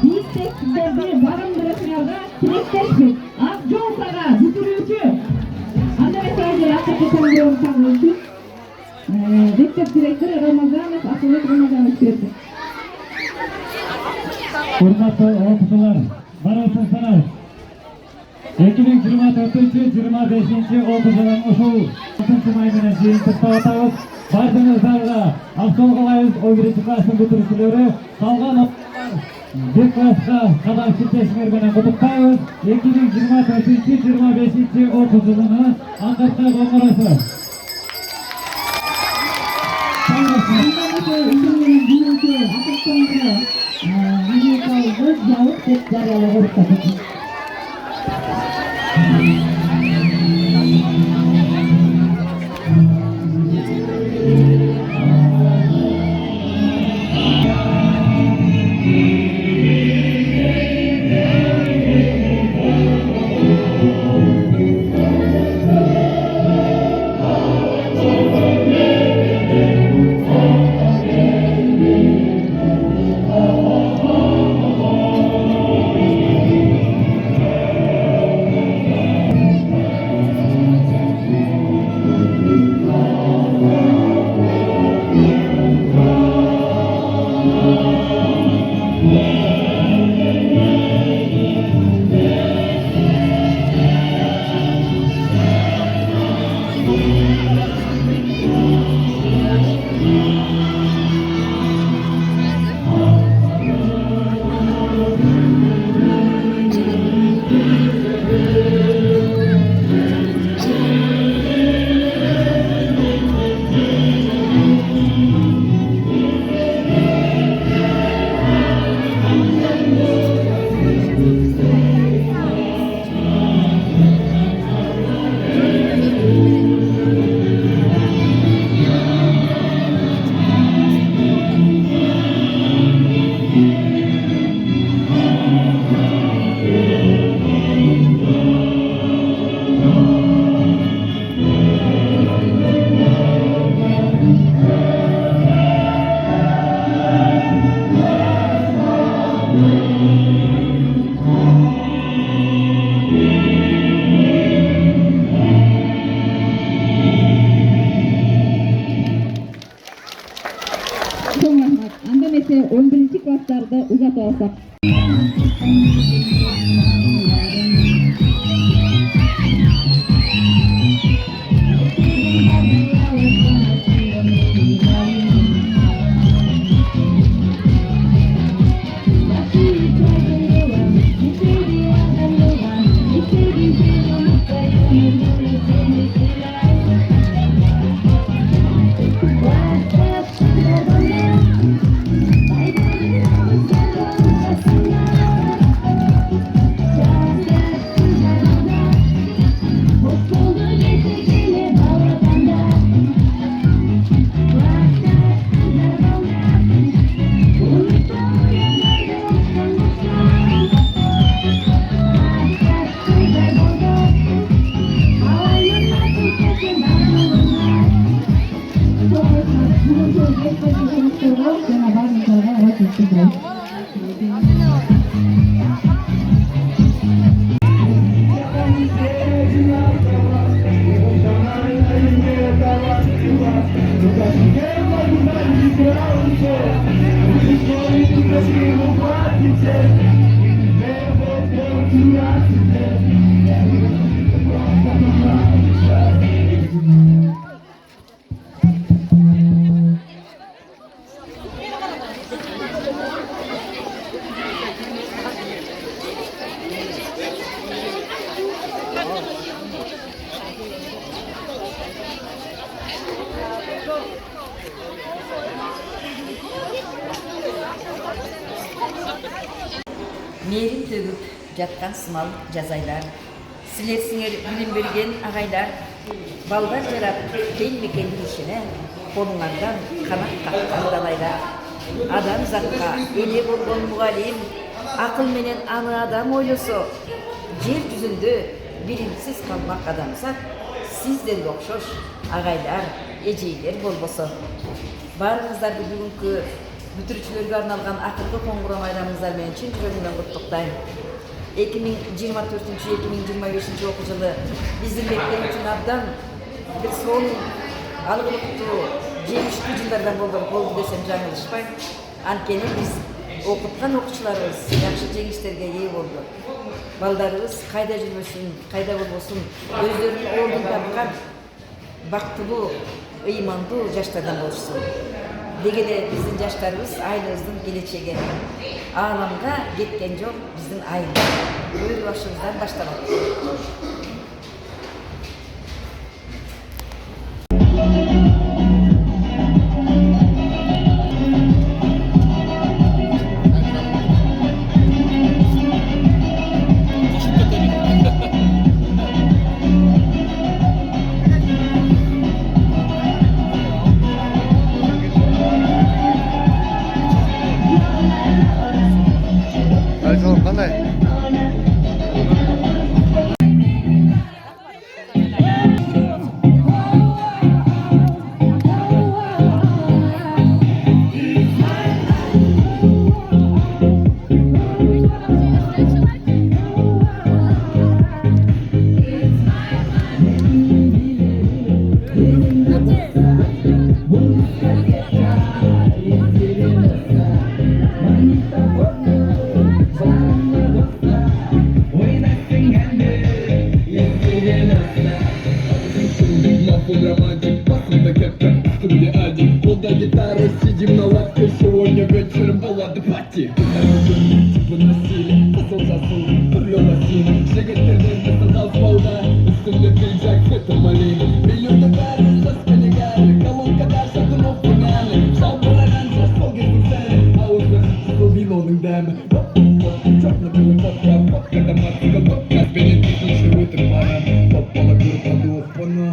бийликтерди барымдырышыңарга тилектешпиз. Ак жол сага бүтүрүүчү анда эмесе акыркы таңдоо мектеп директору Рамазанов Ахмет Рамазанович берди. Hurmatli o'quvchilar, barasizlar. 2024-25 o'quv yilining o'sha 6-may bilan jiyintirib o'tamiz. Barchamizga avtoqolaymiz o'g'richi klassning bitiruvchilari, qolgan bir klassga qadam siltashlar bilan qutlaqlaymiz. 2024-25 o'quv yilini anqatga qo'yamiz. Anda mesela 11. klasslarda uzat olsak. Meyrim tөгүп жаткан сымал жазайлар, силерсиңер билим берген агайлар, балдар жарап кел мекендин ишине, колуңардан канат каккан далайлар. Адам затка эне болгон мугалим, акыл менен аны адам ойлосо, жер жүзүндө билимсиз калмак адамзат, сиздерге окшош агайлар, эжейлер болбосо. Баарыңыздарды бүгүнкү бүтүрүүчүлөргө арналган акыркы коңгуроо майрамыңыздар менен чын жүрөгүмдөн куттуктайм. 2024-2025 окуу жылы биздин мектеп үчүн абдан бир сонун алгылыктуу жемиштүү жылдардан болду десем жаңылышпайм. Анткени биз окуткан окуучуларыбыз жакшы жеңиштерге ээ болду. Балдарыбыз кайда жүрбөсүн, кайда болбосун өздөрүнүн ордун тапкан бактылуу, ыймандуу жаштардан болушсун. Деги эле биздин жаштарыбыз айылыбыздын келечеги. Ааламга кеткен жок биздин айыл. Өр башыбыздан башталат. Александр, қандай? Колда гитара, сидим на лавке, сегодня вечером баллады пати. Типа насилие, посол засул, турлёва син. Жигиттерден кытын қалыспауда, үстінде пиджак, фета малина. Миллионда бәрі жасқаны кәрі, колонкада шатынов финалі. Жалбыраған жас сол кездің сәні, ауызда қызыл виноның дәмі. Чорный белый фотка, фоткада матка, фотка. Бенет кетуші өтір барам, поппала көріп алды оппаны.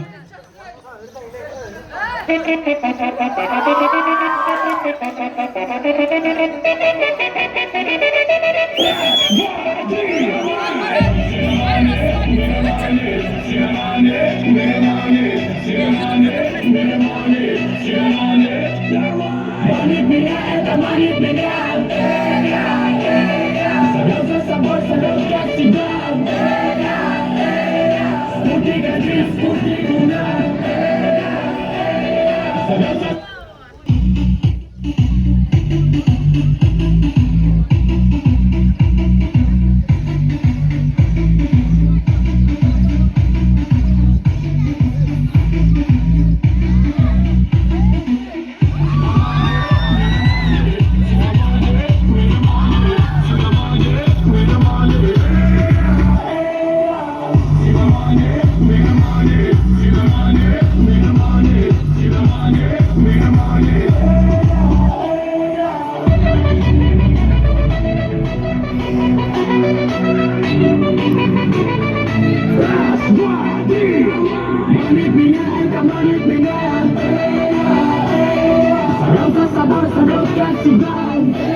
Sabor, sabor, sabor,